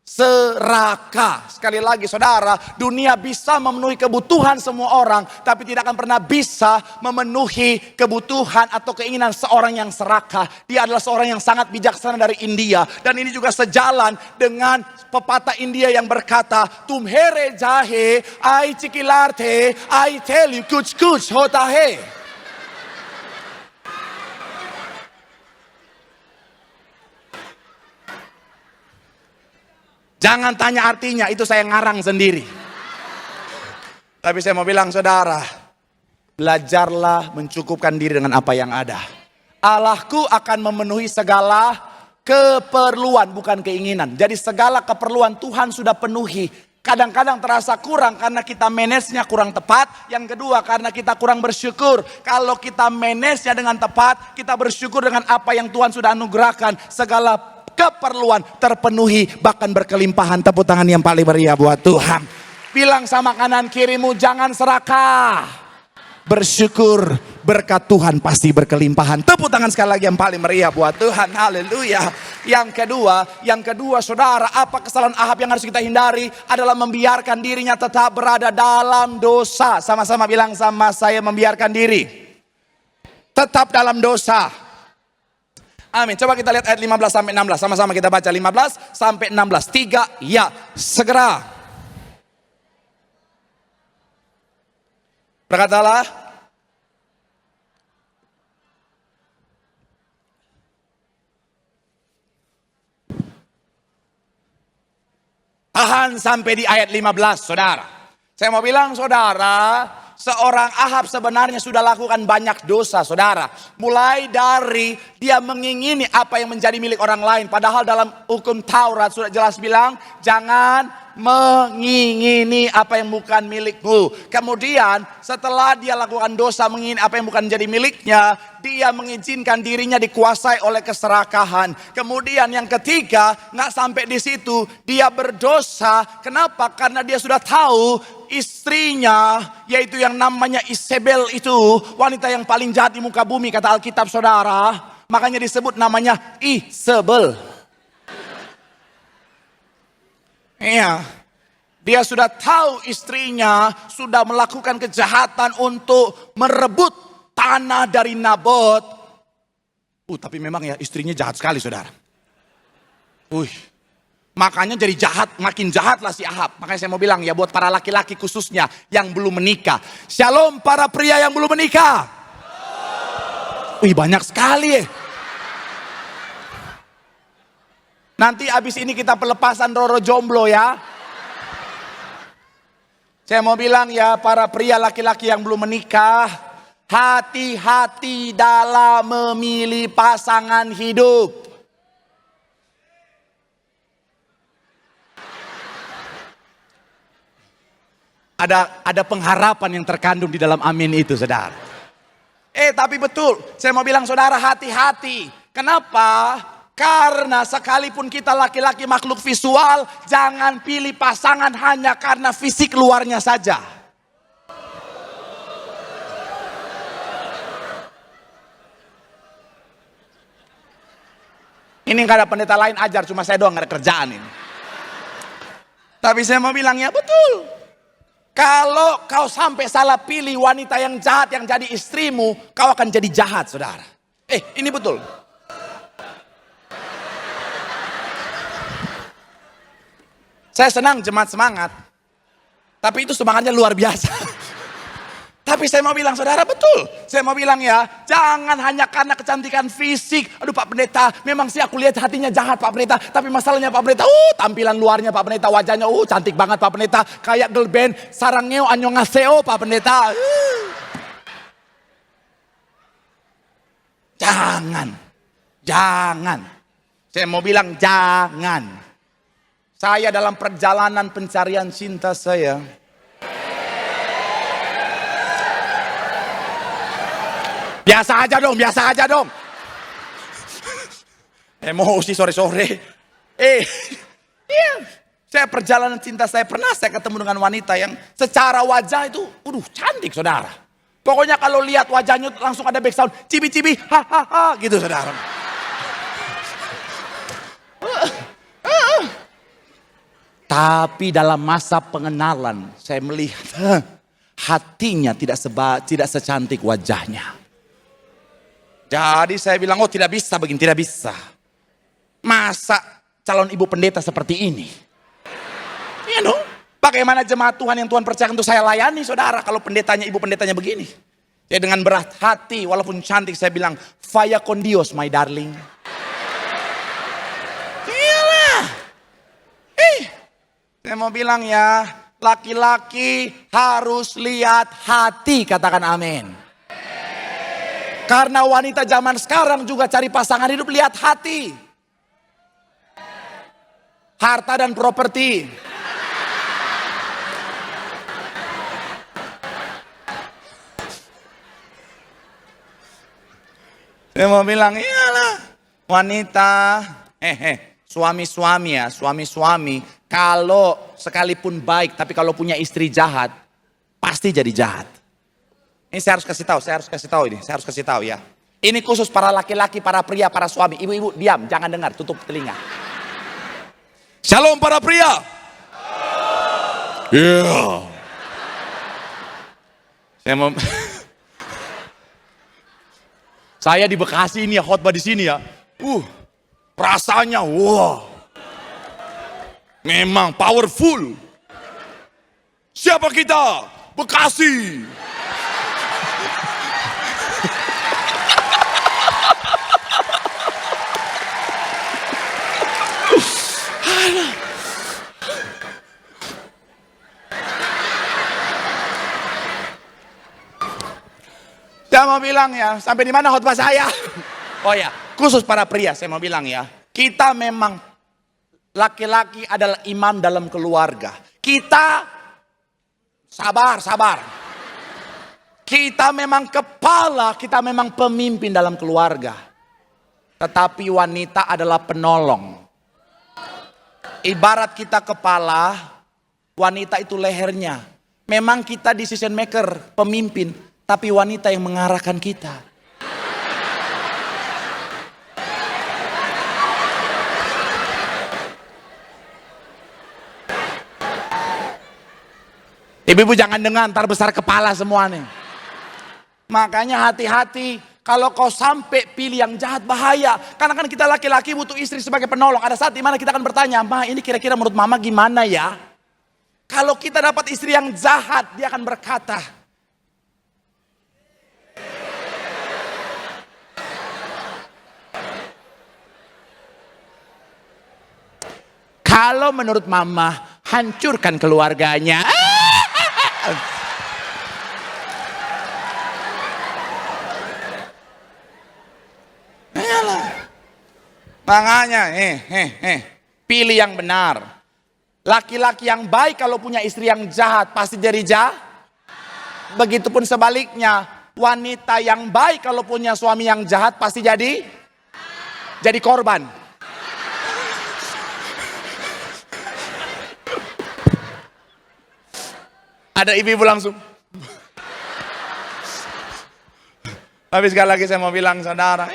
serakah. Sekali lagi saudara, dunia bisa memenuhi kebutuhan semua orang, tapi tidak akan pernah bisa memenuhi kebutuhan atau keinginan seorang yang serakah. Dia adalah seorang yang sangat bijaksana dari India. Dan ini juga sejalan dengan pepatah India yang berkata, tumhere jahe, ai cikilarte, ai tell you kuch kuch hota hai. Jangan tanya artinya, itu saya ngarang sendiri. Tapi saya mau bilang saudara, belajarlah mencukupkan diri dengan apa yang ada. Allahku akan memenuhi segala keperluan, bukan keinginan. Jadi segala keperluan Tuhan sudah penuhi. Kadang-kadang terasa kurang karena kita manage-nya kurang tepat. Yang kedua karena kita kurang bersyukur. Kalau kita manage-nya dengan tepat, kita bersyukur dengan apa yang Tuhan sudah anugerahkan. Segala keperluan terpenuhi, bahkan berkelimpahan. Tepuk tangan yang paling meriah buat Tuhan. Bilang sama kanan kirimu, jangan serakah. Bersyukur, berkat Tuhan pasti berkelimpahan. Tepuk tangan sekali lagi yang paling meriah buat Tuhan. Haleluya. Yang kedua saudara, apa kesalahan Ahab yang harus kita hindari? Adalah membiarkan dirinya tetap berada dalam dosa. Sama-sama bilang sama saya, membiarkan diri tetap dalam dosa. Amin. Coba kita lihat ayat 15 sampai 16. Sama-sama kita baca 15 sampai 16. 3, ya, segera. Berkatalah, tahan sampai di ayat 15, saudara. Saya mau bilang saudara, seorang Ahab sebenarnya sudah lakukan banyak dosa saudara. Mulai dari dia mengingini apa yang menjadi milik orang lain. Padahal dalam hukum Taurat sudah jelas bilang, jangan mengingini apa yang bukan milikmu. Kemudian setelah dia lakukan dosa mengingini apa yang bukan menjadi miliknya, dia mengizinkan dirinya dikuasai oleh keserakahan. Kemudian yang ketiga, nggak sampai di situ, dia berdosa. Kenapa? Karena dia sudah tahu istrinya, yaitu yang namanya Isabel itu, wanita yang paling jahat di muka bumi kata Alkitab saudara. Makanya disebut namanya Isabel. Iya, dia sudah tahu istrinya sudah melakukan kejahatan untuk merebut tanah dari Nabot. Tapi memang ya istrinya jahat sekali saudara. Makanya jadi jahat, makin jahatlah si Ahab. Makanya saya mau bilang ya buat para laki-laki khususnya yang belum menikah. Shalom para pria yang belum menikah. Banyak sekali ya. Nanti abis ini kita pelepasan Roro jomblo ya. Saya mau bilang ya para pria laki-laki yang belum menikah, hati-hati dalam memilih pasangan hidup. Ada pengharapan yang terkandung di dalam amin itu saudara. Tapi betul, saya mau bilang saudara hati-hati. Kenapa? Karena sekalipun kita laki-laki makhluk visual, jangan pilih pasangan hanya karena fisik luarnya saja. Ini gak ada pendeta lain ajar, cuma saya doang gak ada kerjaan ini. Tapi saya mau bilang ya betul. Kalau kau sampai salah pilih wanita yang jahat yang jadi istrimu, kau akan jadi jahat saudara. Ini betul. Saya senang jemaat semangat. Tapi itu semangatnya luar biasa. Tapi saya mau bilang, saudara, betul. Saya mau bilang ya, jangan hanya karena kecantikan fisik. Aduh Pak Pendeta, memang sih aku lihat hatinya jahat Pak Pendeta. Tapi masalahnya Pak Pendeta, tampilan luarnya Pak Pendeta, wajahnya, cantik banget Pak Pendeta. Kayak girl band, sarangnya annyeonghaseyo Pak Pendeta. Jangan. Saya mau bilang jangan. Saya dalam perjalanan pencarian cinta saya, biasa aja dong. Emosi sore-sore. Iya. Saya perjalanan cinta saya pernah saya ketemu dengan wanita yang secara wajah itu, cantik saudara. Pokoknya kalau lihat wajahnya langsung ada background, cibi-cibi, hahaha gitu saudara. Tapi dalam masa pengenalan saya melihat hatinya tidak secantik wajahnya. Jadi saya bilang, tidak bisa begini, tidak bisa. Masa calon ibu pendeta seperti ini? Iya dong. Bagaimana jemaat Tuhan yang Tuhan percayakan untuk saya layani saudara kalau ibu pendetanya begini. Ya dengan berat hati walaupun cantik saya bilang, vaya con Dios my darling. Iyalah. Saya mau bilang ya, laki-laki harus lihat hati, katakan amin. Karena wanita zaman sekarang juga cari pasangan hidup lihat hati. Harta dan properti. Saya mau bilang, iyalah wanita, suami-suami, kalau sekalipun baik, tapi kalau punya istri jahat, pasti jadi jahat. Ini saya harus kasih tahu ya. Ini khusus para laki-laki, para pria, para suami. Ibu-ibu diam, jangan dengar, tutup telinga. Shalom para pria. Yeah. Saya di Bekasi ini ya, khotbah di sini ya. Rasanya memang powerful. Siapa kita? Bekasi. Saya mau bilang ya, sampai di mana khotbah saya? Oh ya, khusus para pria saya mau bilang ya, kita memang laki-laki adalah imam dalam keluarga. Kita sabar. Kita memang kepala, kita memang pemimpin dalam keluarga. Tetapi wanita adalah penolong. Ibarat kita kepala, wanita itu lehernya. Memang kita decision maker, pemimpin, tapi wanita yang mengarahkan kita. Ibu-ibu jangan dengar, ntar besar kepala semua nih. Makanya hati-hati, kalau kau sampai pilih yang jahat bahaya. Karena kan kita laki-laki butuh istri sebagai penolong. Ada saat dimana kita akan bertanya, Ma ini kira-kira menurut mama gimana ya? Kalau kita dapat istri yang jahat, dia akan berkata, kalau menurut mama, hancurkan keluarganya. Makanya, pilih yang benar. Laki-laki yang baik kalau punya istri yang jahat pasti jadi jahat. Begitupun sebaliknya, wanita yang baik kalau punya suami yang jahat pasti jadi korban. Ada ibu-ibu langsung. Tapi sekali lagi saya mau bilang saudara,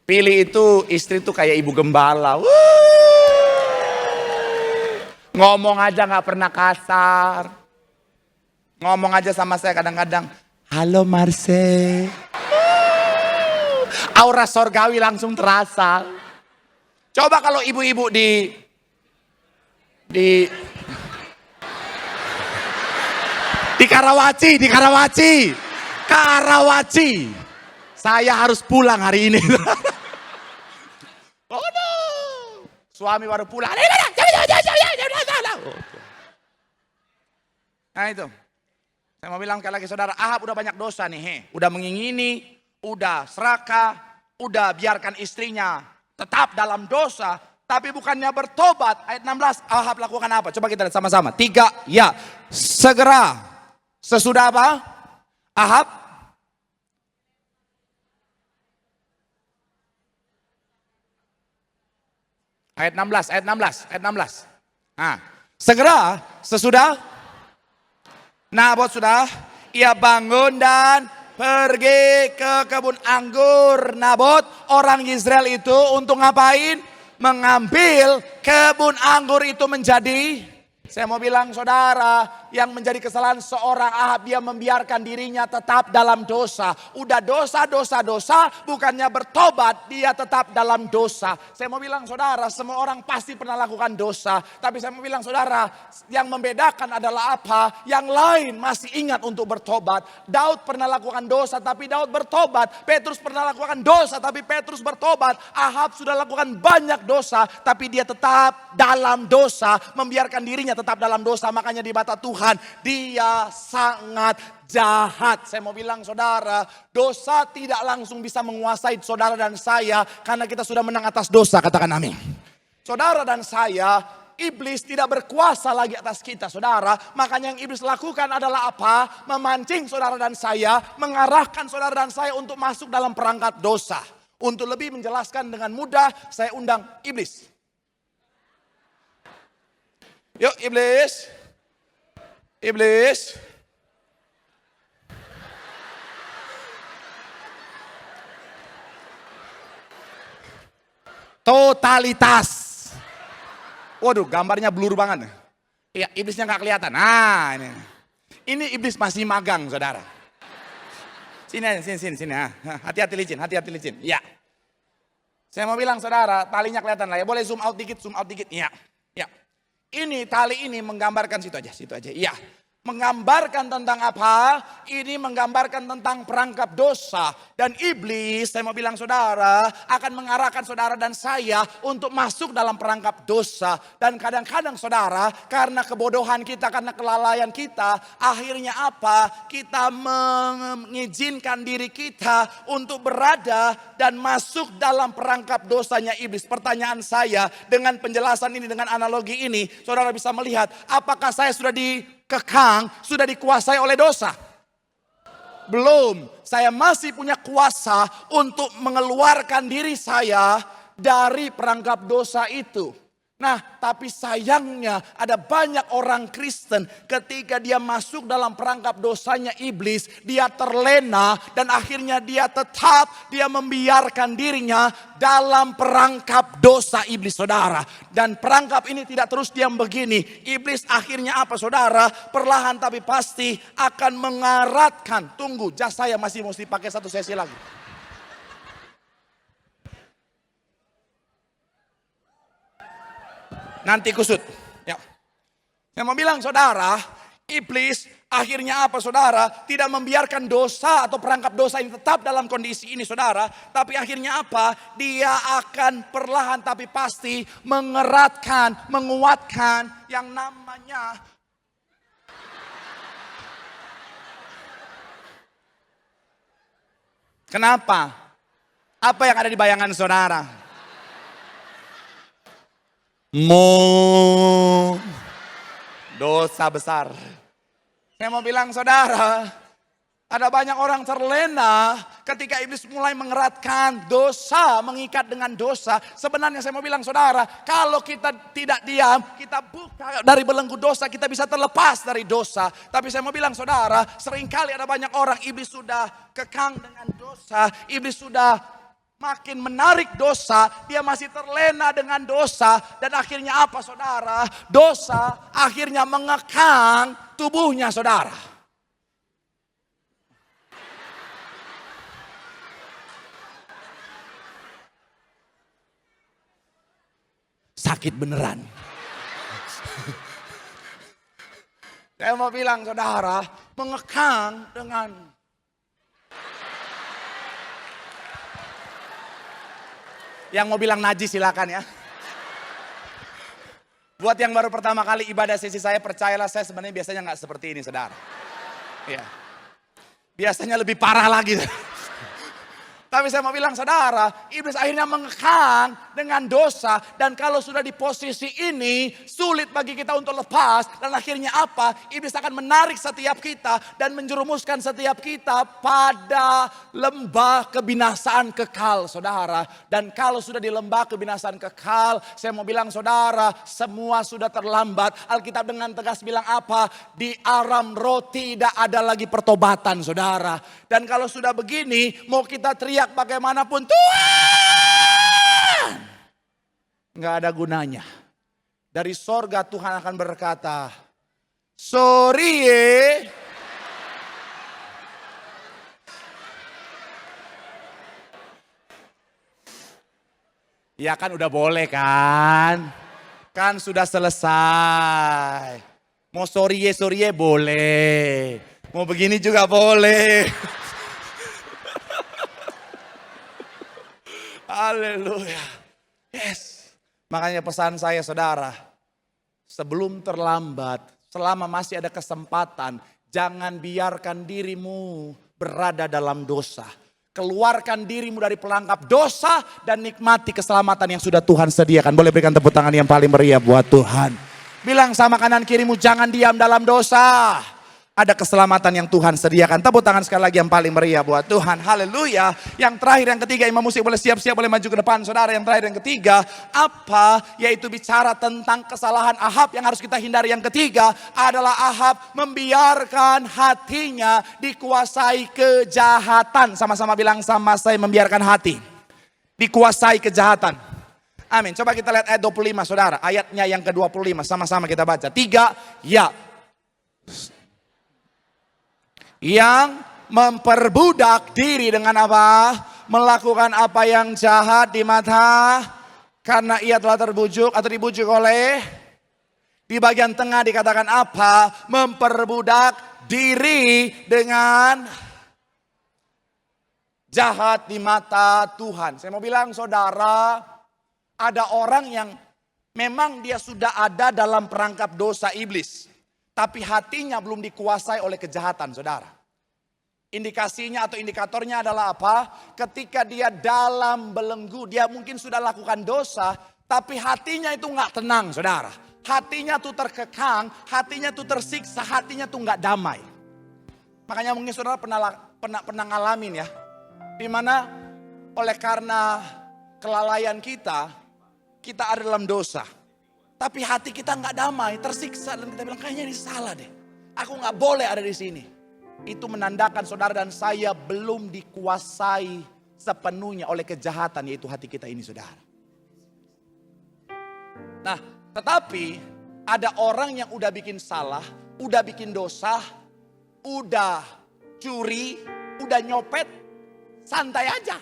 pilih itu istri itu kayak ibu gembala. Ngomong aja gak pernah kasar. Ngomong aja sama saya kadang-kadang, halo Marse. Aura sorgawi langsung terasa. Coba kalau ibu-ibu di Di Karawaci, Karawaci. Saya harus pulang hari ini. Aduh. Suami baru pulang. Nah itu. Saya mau bilang sekali lagi saudara, Ahab udah banyak dosa nih. Udah mengingini, udah serakah, udah biarkan istrinya tetap dalam dosa. Tapi bukannya bertobat. Ayat 16, Ahab lakukan apa? Coba kita lihat sama-sama. 3, ya. Segera. Sesudah apa? Ahab. Ayat 16. Nah, segera sesudah Nabot sudah, ia bangun dan pergi ke kebun anggur Nabot. Orang Israel itu untuk ngapain? Mengambil kebun anggur itu menjadi, saya mau bilang saudara, yang menjadi kesalahan seorang Ahab, dia membiarkan dirinya tetap dalam dosa. Udah dosa, bukannya bertobat, dia tetap dalam dosa. Saya mau bilang saudara, semua orang pasti pernah lakukan dosa. Tapi saya mau bilang saudara, yang membedakan adalah apa? Yang lain masih ingat untuk bertobat. Daud pernah lakukan dosa, tapi Daud bertobat. Petrus pernah lakukan dosa, tapi Petrus bertobat. Ahab sudah lakukan banyak dosa, tapi dia tetap dalam dosa. Membiarkan dirinya tetap dalam dosa. Makanya di mata Tuhan, dia sangat jahat. Saya mau bilang saudara, dosa tidak langsung bisa menguasai saudara dan saya, karena kita sudah menang atas dosa, katakan amin. Saudara dan saya, iblis tidak berkuasa lagi atas kita saudara. Makanya yang iblis lakukan adalah apa? Memancing saudara dan saya, mengarahkan saudara dan saya untuk masuk dalam perangkap dosa. Untuk lebih menjelaskan dengan mudah, saya undang iblis. Yuk iblis. Iblis. Totalitas. Waduh, gambarnya blur banget. Iya, iblisnya nggak kelihatan. Nah, ini. Ini iblis masih magang, saudara. Sini. Hati-hati licin. Iya. Saya mau bilang, saudara, talinya kelihatan lah ya. Boleh zoom out dikit. Iya. Ini tali ini menggambarkan situ aja. Iya. Menggambarkan tentang apa? Ini menggambarkan tentang perangkap dosa. Dan iblis, saya mau bilang saudara, akan mengarahkan saudara dan saya untuk masuk dalam perangkap dosa. Dan kadang-kadang saudara, karena kebodohan kita, karena kelalaian kita, akhirnya apa? Kita mengizinkan diri kita untuk berada dan masuk dalam perangkap dosanya iblis. Pertanyaan saya, dengan penjelasan ini, dengan analogi ini, saudara bisa melihat, apakah saya sudah dikekang, sudah dikuasai oleh dosa? Belum. Saya masih punya kuasa untuk mengeluarkan diri saya dari perangkap dosa itu. Nah, tapi sayangnya ada banyak orang Kristen ketika dia masuk dalam perangkap dosanya iblis, dia terlena dan akhirnya dia membiarkan dirinya dalam perangkap dosa iblis, saudara. Dan perangkap ini tidak terus diam begini. Iblis akhirnya apa, saudara? Perlahan tapi pasti akan mengaratkan. Tunggu, jas saya masih mesti pakai satu sesi lagi. Nanti kusut. Ya. Saya mau bilang saudara, iblis akhirnya apa saudara? Tidak membiarkan dosa atau perangkap dosa ini tetap dalam kondisi ini saudara. Tapi akhirnya apa? Dia akan perlahan tapi pasti mengeratkan, menguatkan yang namanya kenapa? Apa yang ada di bayangan saudara? Dosa besar. Saya mau bilang saudara, ada banyak orang terlena ketika iblis mulai mengeratkan dosa, mengikat dengan dosa. Sebenarnya saya mau bilang saudara, kalau kita tidak diam, kita buka dari belenggu dosa, kita bisa terlepas dari dosa. Tapi saya mau bilang saudara, seringkali ada banyak orang, iblis sudah kekang dengan dosa, iblis sudah makin menarik dosa, dia masih terlena dengan dosa. Dan akhirnya apa saudara? Dosa akhirnya mengekang tubuhnya saudara. Sakit beneran. Saya mau bilang saudara, mengekang dengan yang mau bilang najis silakan ya. Buat yang baru pertama kali ibadah sesi saya, percayalah saya sebenarnya biasanya nggak seperti ini saudara. Ya. Biasanya lebih parah lagi. Tapi saya mau bilang saudara, iblis akhirnya mengekang dengan dosa. Dan kalau sudah di posisi ini, sulit bagi kita untuk lepas. Dan akhirnya apa? Iblis akan menarik setiap kita dan menjerumuskan setiap kita pada lembah kebinasaan kekal saudara. Dan kalau sudah di lembah kebinasaan kekal, saya mau bilang saudara, semua sudah terlambat. Alkitab dengan tegas bilang apa? Di Aram Roh tidak ada lagi pertobatan saudara. Dan kalau sudah begini, mau kita teriak bagaimanapun, Tuhan, nggak ada gunanya. Dari sorga Tuhan akan berkata, sorry ya kan udah boleh kan sudah selesai. Mau sorry boleh, mau begini juga boleh. Haleluya. Yes. Makanya pesan saya saudara, sebelum terlambat, selama masih ada kesempatan, jangan biarkan dirimu berada dalam dosa. Keluarkan dirimu dari pelangkap dosa dan nikmati keselamatan yang sudah Tuhan sediakan. Boleh berikan tepuk tangan yang paling meriah buat Tuhan. Bilang sama kanan kirimu, jangan diam dalam dosa. Ada keselamatan yang Tuhan sediakan. Tepuk tangan sekali lagi yang paling meriah buat Tuhan. Haleluya. Yang terakhir, yang ketiga, imam musik boleh siap-siap, boleh maju ke depan saudara. Yang terakhir, yang ketiga, apa? Yaitu bicara tentang kesalahan Ahab yang harus kita hindari. Yang ketiga adalah Ahab membiarkan hatinya dikuasai kejahatan. Sama-sama bilang sama saya, membiarkan hati dikuasai kejahatan. Amin. Coba kita lihat ayat 25 saudara. Ayatnya yang ke-25. Sama-sama kita baca. 3, ya. Yang memperbudak diri dengan apa? Melakukan apa yang jahat di mata. Karena ia telah terbujuk atau dibujuk oleh. Di bagian tengah dikatakan apa? Memperbudak diri dengan jahat di mata Tuhan. Saya mau bilang saudara, ada orang yang memang dia sudah ada dalam perangkap dosa iblis. Tapi hatinya belum dikuasai oleh kejahatan saudara. Indikasinya atau indikatornya adalah apa? Ketika dia dalam belenggu, dia mungkin sudah lakukan dosa. Tapi hatinya itu gak tenang saudara. Hatinya tuh terkekang, hatinya tuh tersiksa, hatinya tuh gak damai. Makanya mungkin saudara pernah ngalamin ya. Dimana oleh karena kelalaian kita ada dalam dosa. Tapi hati kita nggak damai, tersiksa dan kita bilang kayaknya ini salah deh. Aku nggak boleh ada di sini. Itu menandakan saudara dan saya belum dikuasai sepenuhnya oleh kejahatan, yaitu hati kita ini saudara. Nah, tetapi ada orang yang udah bikin salah, udah bikin dosa, udah curi, udah nyopet, santai aja.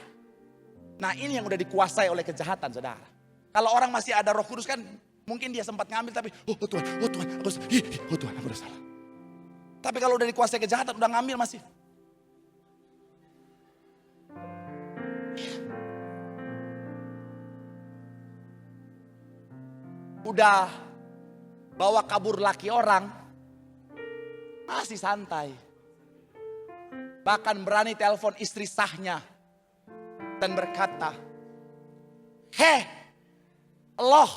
Nah, ini yang udah dikuasai oleh kejahatan saudara. Kalau orang masih ada Roh Kudus kan, mungkin dia sempat ngambil tapi, oh Tuhan, aku udah salah. Tapi kalau udah dikuasai kejahatan, udah ngambil masih. Udah bawa kabur laki orang, masih santai. Bahkan berani telepon istri sahnya dan berkata, Allah,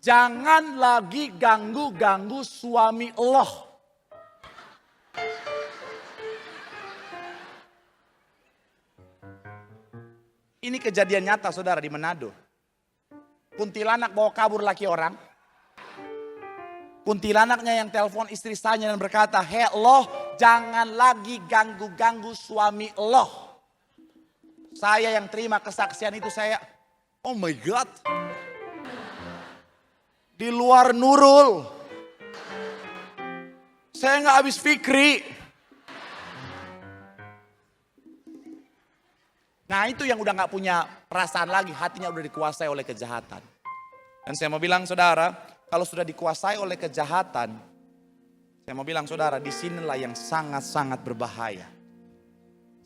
jangan lagi ganggu-ganggu suami Allah. Ini kejadian nyata saudara di Manado. Kuntilanak bawa kabur laki orang. Kuntilanaknya yang telepon istri sahnya dan berkata, Allah, jangan lagi ganggu-ganggu suami Allah. Saya yang terima kesaksian itu saya, oh my God. Di luar Nurul. Saya gak habis fikri. Nah itu yang udah gak punya perasaan lagi. Hatinya udah dikuasai oleh kejahatan. Dan saya mau bilang saudara, Kalau sudah dikuasai oleh kejahatan, saya mau bilang saudara, disinilah yang sangat-sangat berbahaya.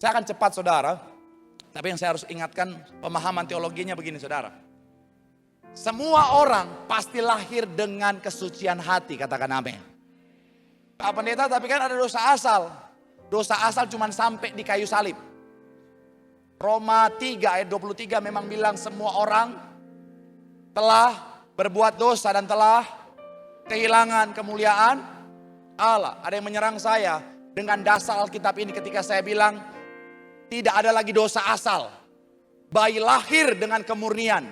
Saya akan cepat saudara, tapi yang saya harus ingatkan pemahaman teologinya begini saudara. Semua orang pasti lahir dengan kesucian hati, katakan amin. Pak Pendeta, tapi kan ada dosa asal. Dosa asal cuma sampai di kayu salib. Roma 3 ayat 23 memang bilang semua orang telah berbuat dosa dan telah kehilangan kemuliaan Allah. Ada yang menyerang saya dengan dasar Alkitab ini ketika saya bilang tidak ada lagi dosa asal. Bayi lahir dengan kemurnian.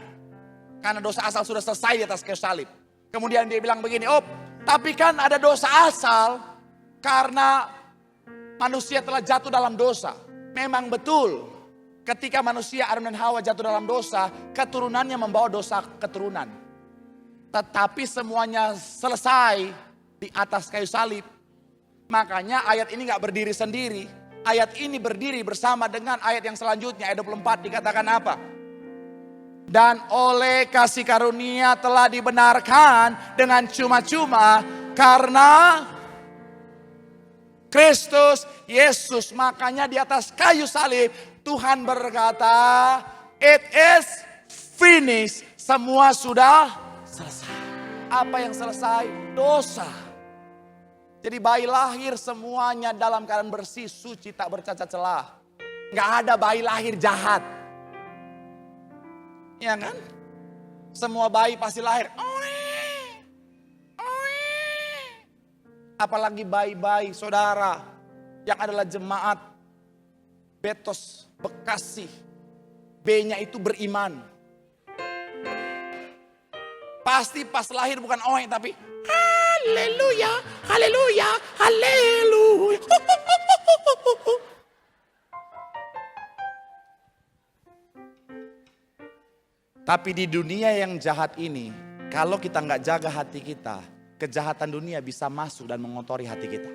Karena dosa asal sudah selesai di atas kayu salib. Kemudian dia bilang begini, tapi kan ada dosa asal karena manusia telah jatuh dalam dosa. Memang betul. Ketika manusia Adam dan Hawa jatuh dalam dosa, keturunannya membawa dosa keturunan. Tetapi semuanya selesai di atas kayu salib. Makanya ayat ini gak berdiri sendiri. Ayat ini berdiri bersama dengan ayat yang selanjutnya. Ayat 24 dikatakan apa? Dan oleh kasih karunia telah dibenarkan dengan cuma-cuma karena Kristus Yesus. Makanya di atas kayu salib Tuhan berkata, it is finished. Semua sudah selesai. Apa yang selesai? Dosa. Jadi bayi lahir semuanya dalam keadaan bersih, suci, tak bercacat celah. Gak ada bayi lahir jahat. Ya kan? Semua bayi pasti lahir. Apalagi bayi-bayi saudara yang adalah jemaat Betos Bekasi. B-nya itu beriman. Pasti pas lahir bukan oeng tapi haleluya, haleluya, haleluya. Tapi di dunia yang jahat ini, kalau kita nggak jaga hati kita, kejahatan dunia bisa masuk dan mengotori hati kita.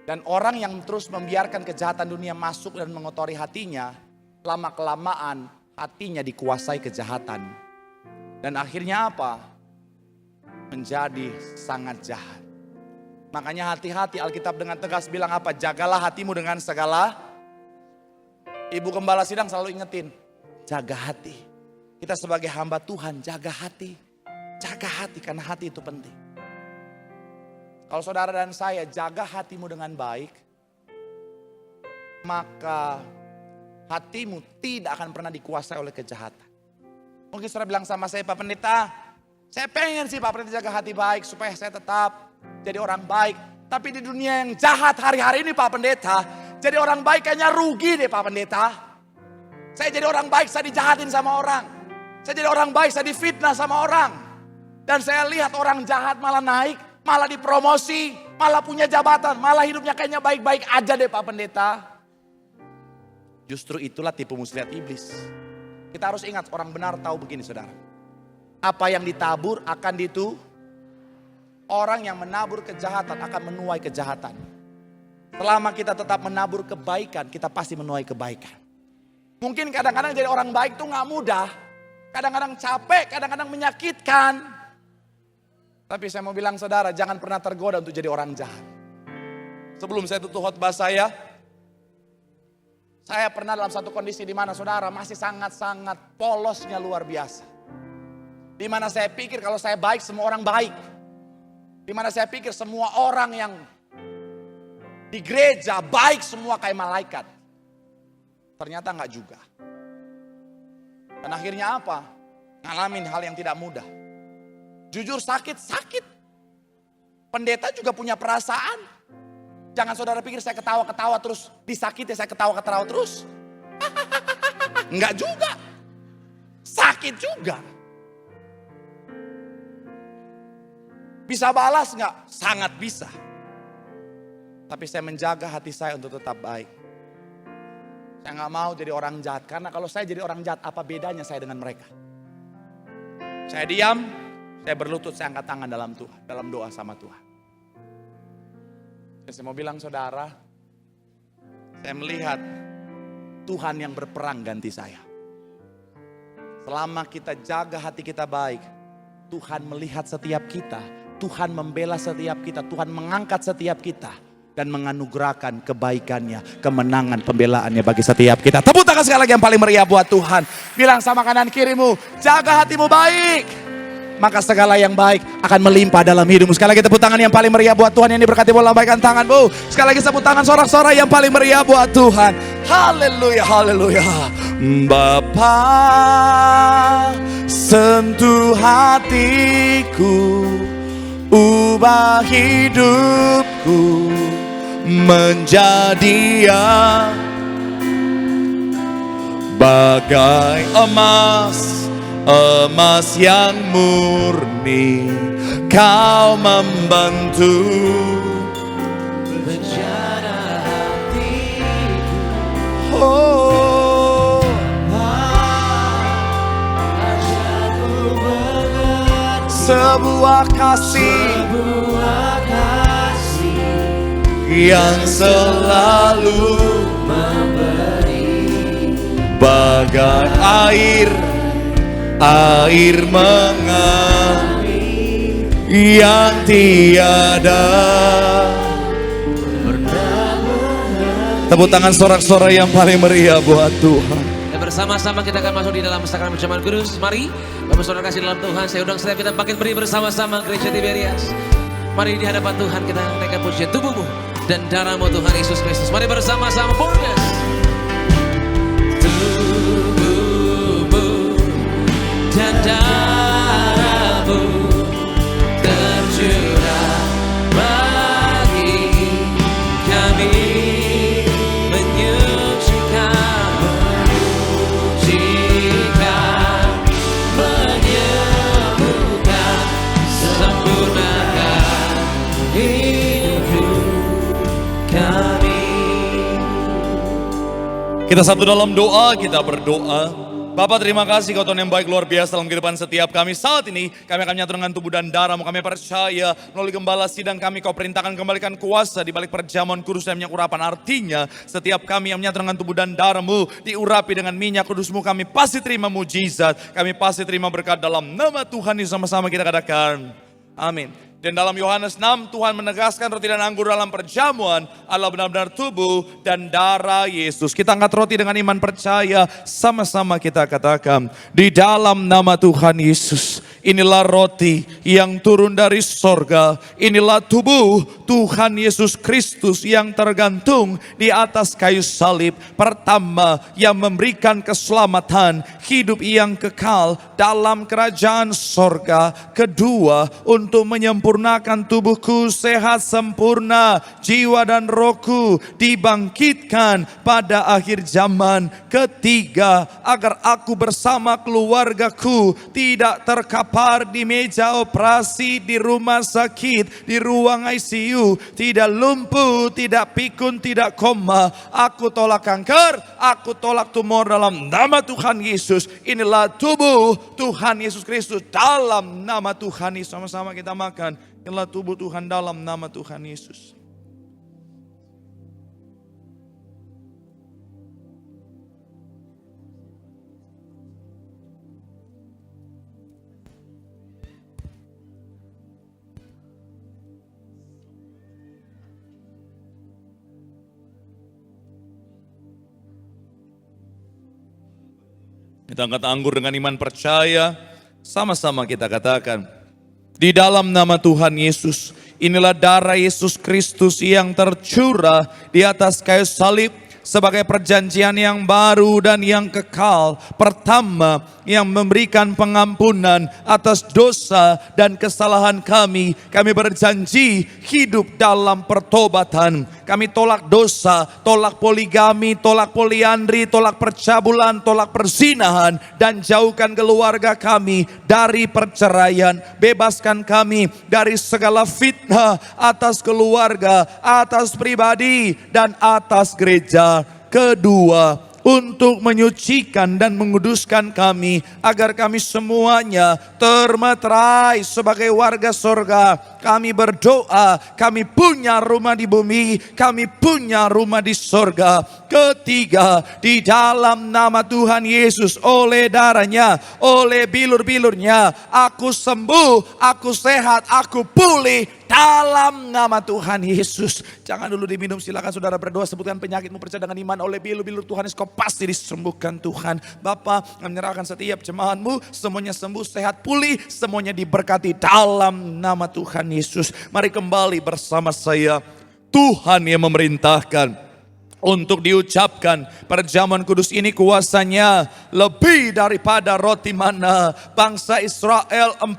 Dan orang yang terus membiarkan kejahatan dunia masuk dan mengotori hatinya, lama-kelamaan hatinya dikuasai kejahatan. Dan akhirnya apa? Menjadi sangat jahat. Makanya hati-hati, Alkitab dengan tegas bilang apa? Jagalah hatimu dengan segala. Ibu Gembala Sidang selalu ingetin, jaga hati. Kita sebagai hamba Tuhan jaga hati. Jaga hati karena hati itu penting. Kalau saudara dan saya jaga hatimu dengan baik, maka hatimu tidak akan pernah dikuasai oleh kejahatan. Mungkin saudara bilang sama saya, Pak Pendeta, saya pengen sih Pak Pendeta jaga hati baik supaya saya tetap jadi orang baik. Tapi di dunia yang jahat hari-hari ini Pak Pendeta, jadi orang baik kayaknya rugi deh Pak Pendeta. Saya jadi orang baik, saya dijahatin sama orang. Saya jadi orang baik, saya difitnah sama orang. Dan saya lihat orang jahat malah naik, malah dipromosi, malah punya jabatan, malah hidupnya kayaknya baik-baik aja deh Pak Pendeta. Justru itulah tipu muslihat iblis. Kita harus ingat, orang benar tahu begini saudara. Apa yang ditabur akan ditu. Orang yang menabur kejahatan akan menuai kejahatan. Selama kita tetap menabur kebaikan, kita pasti menuai kebaikan. Mungkin kadang-kadang jadi orang baik tuh gak mudah. Kadang-kadang capek, kadang-kadang menyakitkan. Tapi saya mau bilang saudara, jangan pernah tergoda untuk jadi orang jahat. Sebelum saya tutup khotbah saya pernah dalam satu kondisi di mana saudara masih sangat-sangat polosnya luar biasa. Di mana saya pikir kalau saya baik, semua orang baik. Di mana saya pikir semua orang yang di gereja baik semua kayak malaikat. Ternyata enggak juga. Dan akhirnya apa? Ngalamin hal yang tidak mudah. Jujur sakit. Pendeta juga punya perasaan. Jangan saudara pikir saya ketawa-ketawa terus disakiti, saya ketawa-ketawa terus. Enggak juga. Sakit juga. Bisa balas enggak? Sangat bisa. Tapi saya menjaga hati saya untuk tetap baik. Saya enggak mau jadi orang jahat. Karena kalau saya jadi orang jahat, apa bedanya saya dengan mereka? Saya diam, saya berlutut, saya angkat tangan dalam Tuhan, dalam doa sama Tuhan. Saya mau bilang saudara, saya melihat Tuhan yang berperang ganti saya. Selama kita jaga hati kita baik, Tuhan melihat setiap kita, Tuhan membela setiap kita, Tuhan mengangkat setiap kita. Dan menganugerahkan kebaikannya, kemenangan, pembelaannya bagi setiap kita. Tepuk tangan sekali lagi yang paling meriah buat Tuhan. Bilang sama kanan kirimu, jaga hatimu baik. Maka segala yang baik akan melimpah dalam hidupmu. Sekali lagi tepuk tangan yang paling meriah buat Tuhan yang diberkati. Boleh lambaikan tanganmu. Sekali lagi tepuk tangan sorak-sorai yang paling meriah buat Tuhan. Haleluya, haleluya. Bapa, sentuh hatiku, ubah hidupku menjadi yang bagai emas, emas yang murni. Kau membantu Penjara hatiku. oh, Ajarku mengerti sebuah kasih sebuah kasih yang selalu memberi bagai air mengalir yang tiada. Tepuk tangan sorak-sorai yang paling meriah buat Tuhan. Dan bersama-sama kita akan masuk di dalam sakramen perjamuan kudus. Mari Bapak Saudara kasih dalam Tuhan. Saya undang setiap kita bangkit beri bersama-sama Gereja Tiberias. Mari di hadapan Tuhan kita naikkan pujian tubuhmu dan darahmu Tuhan Yesus Kristus. Mari bersama-sama Borges. Tubuhmu dan darahmu tercurah bagi kami, menyucikan, menyembuhkan, sempurnakan hidup kami. Kita satu dalam doa, kita berdoa. Bapak terima kasih kau Tuhan yang baik luar biasa dalam kehidupan setiap kami. Saat ini kami akan menyatukan tubuh dan darahmu. Kami percaya melalui gembala sidang kami kau perintahkan kembalikan kuasa di balik perjamuan kudus dan minyak urapan. Artinya setiap kami yang menyatukan tubuh dan darahmu diurapi dengan minyak kudusmu, kami pasti terima mujizat. Kami pasti terima berkat dalam nama Tuhan ini sama-sama kita katakan. Amin. Dan dalam Yohanes 6 Tuhan menegaskan roti dan anggur dalam perjamuan adalah benar-benar tubuh dan darah Yesus. Kita angkat roti dengan iman percaya, sama-sama kita katakan di dalam nama Tuhan Yesus. Inilah roti yang turun dari sorga. Inilah tubuh Tuhan Yesus Kristus yang tergantung di atas kayu salib. Pertama yang memberikan keselamatan, hidup yang kekal dalam kerajaan sorga. Kedua untuk menyempurnakan tubuhku sehat sempurna, jiwa dan rohku dibangkitkan pada akhir zaman. Ketiga agar aku bersama keluargaku tidak terkapar di meja operasi, di rumah sakit, di ruang ICU, tidak lumpuh, tidak pikun, tidak koma. Aku tolak kanker, aku tolak tumor dalam nama Tuhan Yesus. Inilah tubuh Tuhan Yesus Kristus dalam nama Tuhan Yesus. Sama-sama kita makan. Inilah tubuh Tuhan dalam nama Tuhan Yesus. Kita angkat anggur dengan iman percaya. Sama-sama kita katakan. Di dalam nama Tuhan Yesus. Inilah darah Yesus Kristus yang tercurah di atas kayu salib. Sebagai perjanjian yang baru dan yang kekal. Pertama yang memberikan pengampunan atas dosa dan kesalahan kami. Kami berjanji hidup dalam pertobatan. Kami tolak dosa, tolak poligami, tolak poliandri, tolak percabulan, tolak perzinahan. Dan jauhkan keluarga kami dari perceraian. Bebaskan kami dari segala fitnah atas keluarga, atas pribadi, dan atas gereja. Kedua, untuk menyucikan dan menguduskan kami agar kami semuanya termeterai sebagai warga sorga kami berdoa, kami punya rumah di bumi, kami punya rumah di sorga. Ketiga, di dalam nama Tuhan Yesus, oleh darahnya, oleh bilur-bilurnya, aku sembuh, aku sehat, aku pulih dalam nama Tuhan Yesus. Jangan dulu diminum, silakan saudara berdoa, sebutkan penyakitmu, percaya dengan iman, oleh bilur-bilur Tuhan Yesus kau pasti disembuhkan Tuhan. Bapa, menyerahkan setiap jemaatmu, semuanya sembuh, sehat, pulih, semuanya diberkati dalam nama Tuhan Yesus. Mari kembali bersama saya, Tuhan yang memerintahkan untuk diucapkan perjamuan kudus ini kuasanya lebih daripada roti mana. Bangsa Israel 40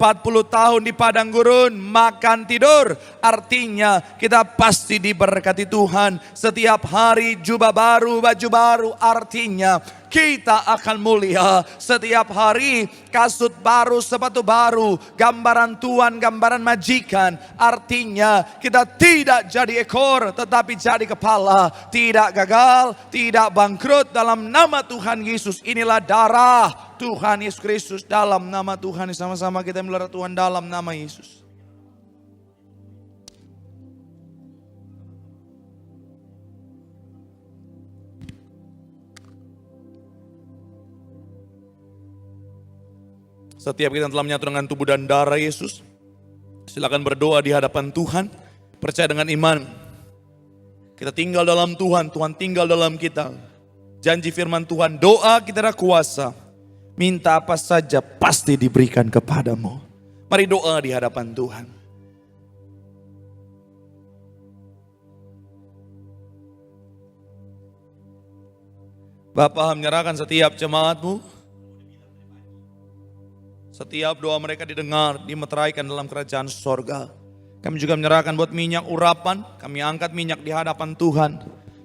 tahun di padang gurun makan tidur. Artinya kita pasti diberkati Tuhan. Setiap hari jubah baru, baju baru, artinya kita akan mulia. Setiap hari kasut baru, sepatu baru, gambaran Tuhan, gambaran majikan. Artinya kita tidak jadi ekor tetapi jadi kepala. Tidak gagal, tidak bangkrut dalam nama Tuhan Yesus. Inilah darah Tuhan Yesus Kristus, dalam nama Tuhan. Sama-sama kita melihara Tuhan dalam nama Yesus. Setiap kita telah menyatu dengan tubuh dan darah Yesus, silakan berdoa di hadapan Tuhan. Percaya dengan iman, kita tinggal dalam Tuhan, Tuhan tinggal dalam kita. Janji firman Tuhan, doa kita ada kuasa. Minta apa saja pasti diberikan kepadamu. Mari doa di hadapan Tuhan. Bapa, menyerahkan setiap jemaatmu. Setiap doa mereka didengar, dimeteraikan dalam kerajaan sorga. Kami juga menyerahkan buat minyak urapan, kami angkat minyak di hadapan Tuhan.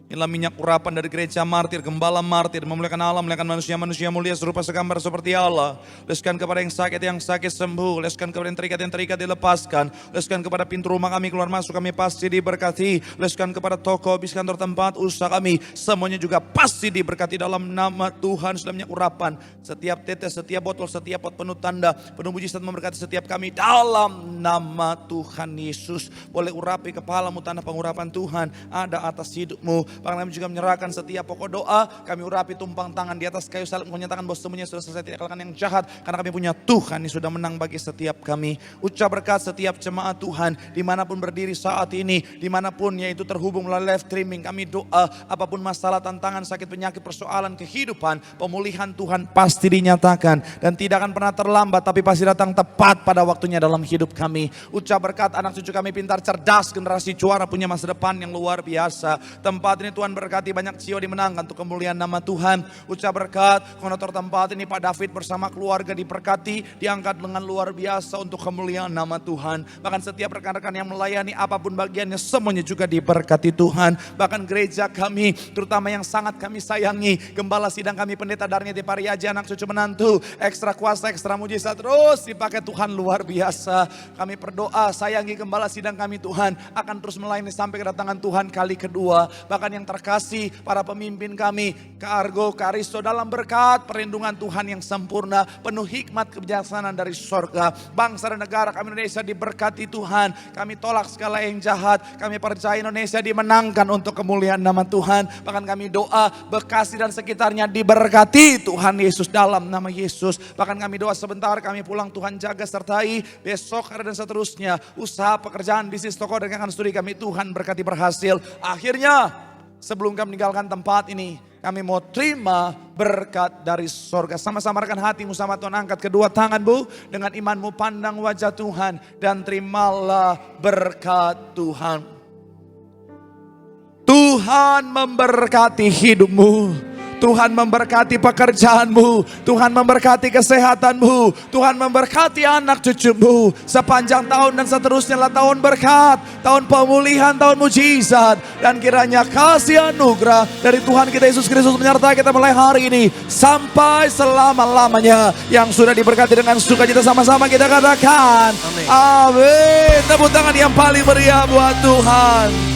Inilah minyak urapan dari gereja martir, gembala martir, memuliakan Allah, memuliakan manusia, manusia mulia serupa segambar seperti Allah. Leskan kepada yang sakit sembuh, leskan kepada yang terikat dilepaskan, leskan kepada pintu rumah kami keluar masuk kami pasti diberkati, leskan kepada toko, bis kantor, tempat usaha kami, semuanya juga pasti diberkati dalam nama Tuhan. Sudah minyak urapan, setiap tetes, setiap botol, setiap pot penuh tanda, penuh mujizat memberkati setiap kami dalam nama Tuhan Yesus. Boleh urapi kepalamu, tanda pengurapan Tuhan ada atas hidupmu. Bahkan kami juga menyerahkan setiap pokok doa, kami urapi tumpang tangan di atas kayu salib, menyatakan bahwa semuanya sudah selesai, tidak kalahkan yang jahat, karena kami punya Tuhan yang sudah menang bagi setiap kami. Ucap berkat setiap jemaat Tuhan, dimanapun berdiri saat ini, dimanapun yaitu terhubung melalui live streaming, kami doa, apapun masalah, tantangan, sakit, penyakit, persoalan kehidupan, pemulihan Tuhan pasti dinyatakan, dan tidak akan pernah terlambat, tapi pasti datang tepat pada waktunya dalam hidup kami. Ucap berkat anak cucu kami pintar, cerdas, generasi juara, punya masa depan yang luar biasa. Tempat ini Tuhan berkati, banyak cio dimenangkan untuk kemuliaan nama Tuhan. Ucap berkat konotor tempat ini Pak David bersama keluarga diberkati, diangkat dengan luar biasa untuk kemuliaan nama Tuhan. Bahkan setiap rekan-rekan yang melayani apapun bagiannya, semuanya juga diberkati Tuhan. Bahkan gereja kami, terutama yang sangat kami sayangi, gembala sidang kami, pendeta Darnyati Pariaji, anak cucu menantu, ekstra kuasa, ekstra mujizat terus dipakai Tuhan luar biasa. Kami berdoa, sayangi gembala sidang kami Tuhan, akan terus melayani sampai kedatangan Tuhan kali kedua. Bahkan yang terkasih, para pemimpin kami, Kak Argo, Kak Aristo, dalam berkat perlindungan Tuhan yang sempurna, penuh hikmat kebijaksanaan dari sorga. Bangsa dan negara kami Indonesia diberkati Tuhan. Kami tolak segala yang jahat. Kami percaya Indonesia dimenangkan untuk kemuliaan nama Tuhan. Bahkan kami doa Bekasi dan sekitarnya diberkati Tuhan Yesus dalam nama Yesus. Bahkan kami doa sebentar kami pulang, Tuhan jaga sertai besok hari dan seterusnya. Usaha, pekerjaan, bisnis, toko, dan rekan studi kami Tuhan berkati berhasil. Akhirnya sebelum kami meninggalkan tempat ini, kami mau terima berkat dari sorga. Sama-sama rekan hatimu sama Tuhan, angkat kedua tanganmu, dengan imanmu pandang wajah Tuhan dan terimalah berkat Tuhan. Tuhan memberkati hidupmu. Tuhan memberkati pekerjaanmu, Tuhan memberkati kesehatanmu, Tuhan memberkati anak cucumu. Sepanjang tahun dan seterusnya lah tahun berkat, tahun pemulihan, tahun mujizat. Dan kiranya kasih anugerah dari Tuhan kita Yesus Kristus menyertai kita mulai hari ini sampai selama-lamanya. Yang sudah diberkati dengan sukacita sama-sama kita katakan amin. Tepuk tangan yang paling meriah buat Tuhan.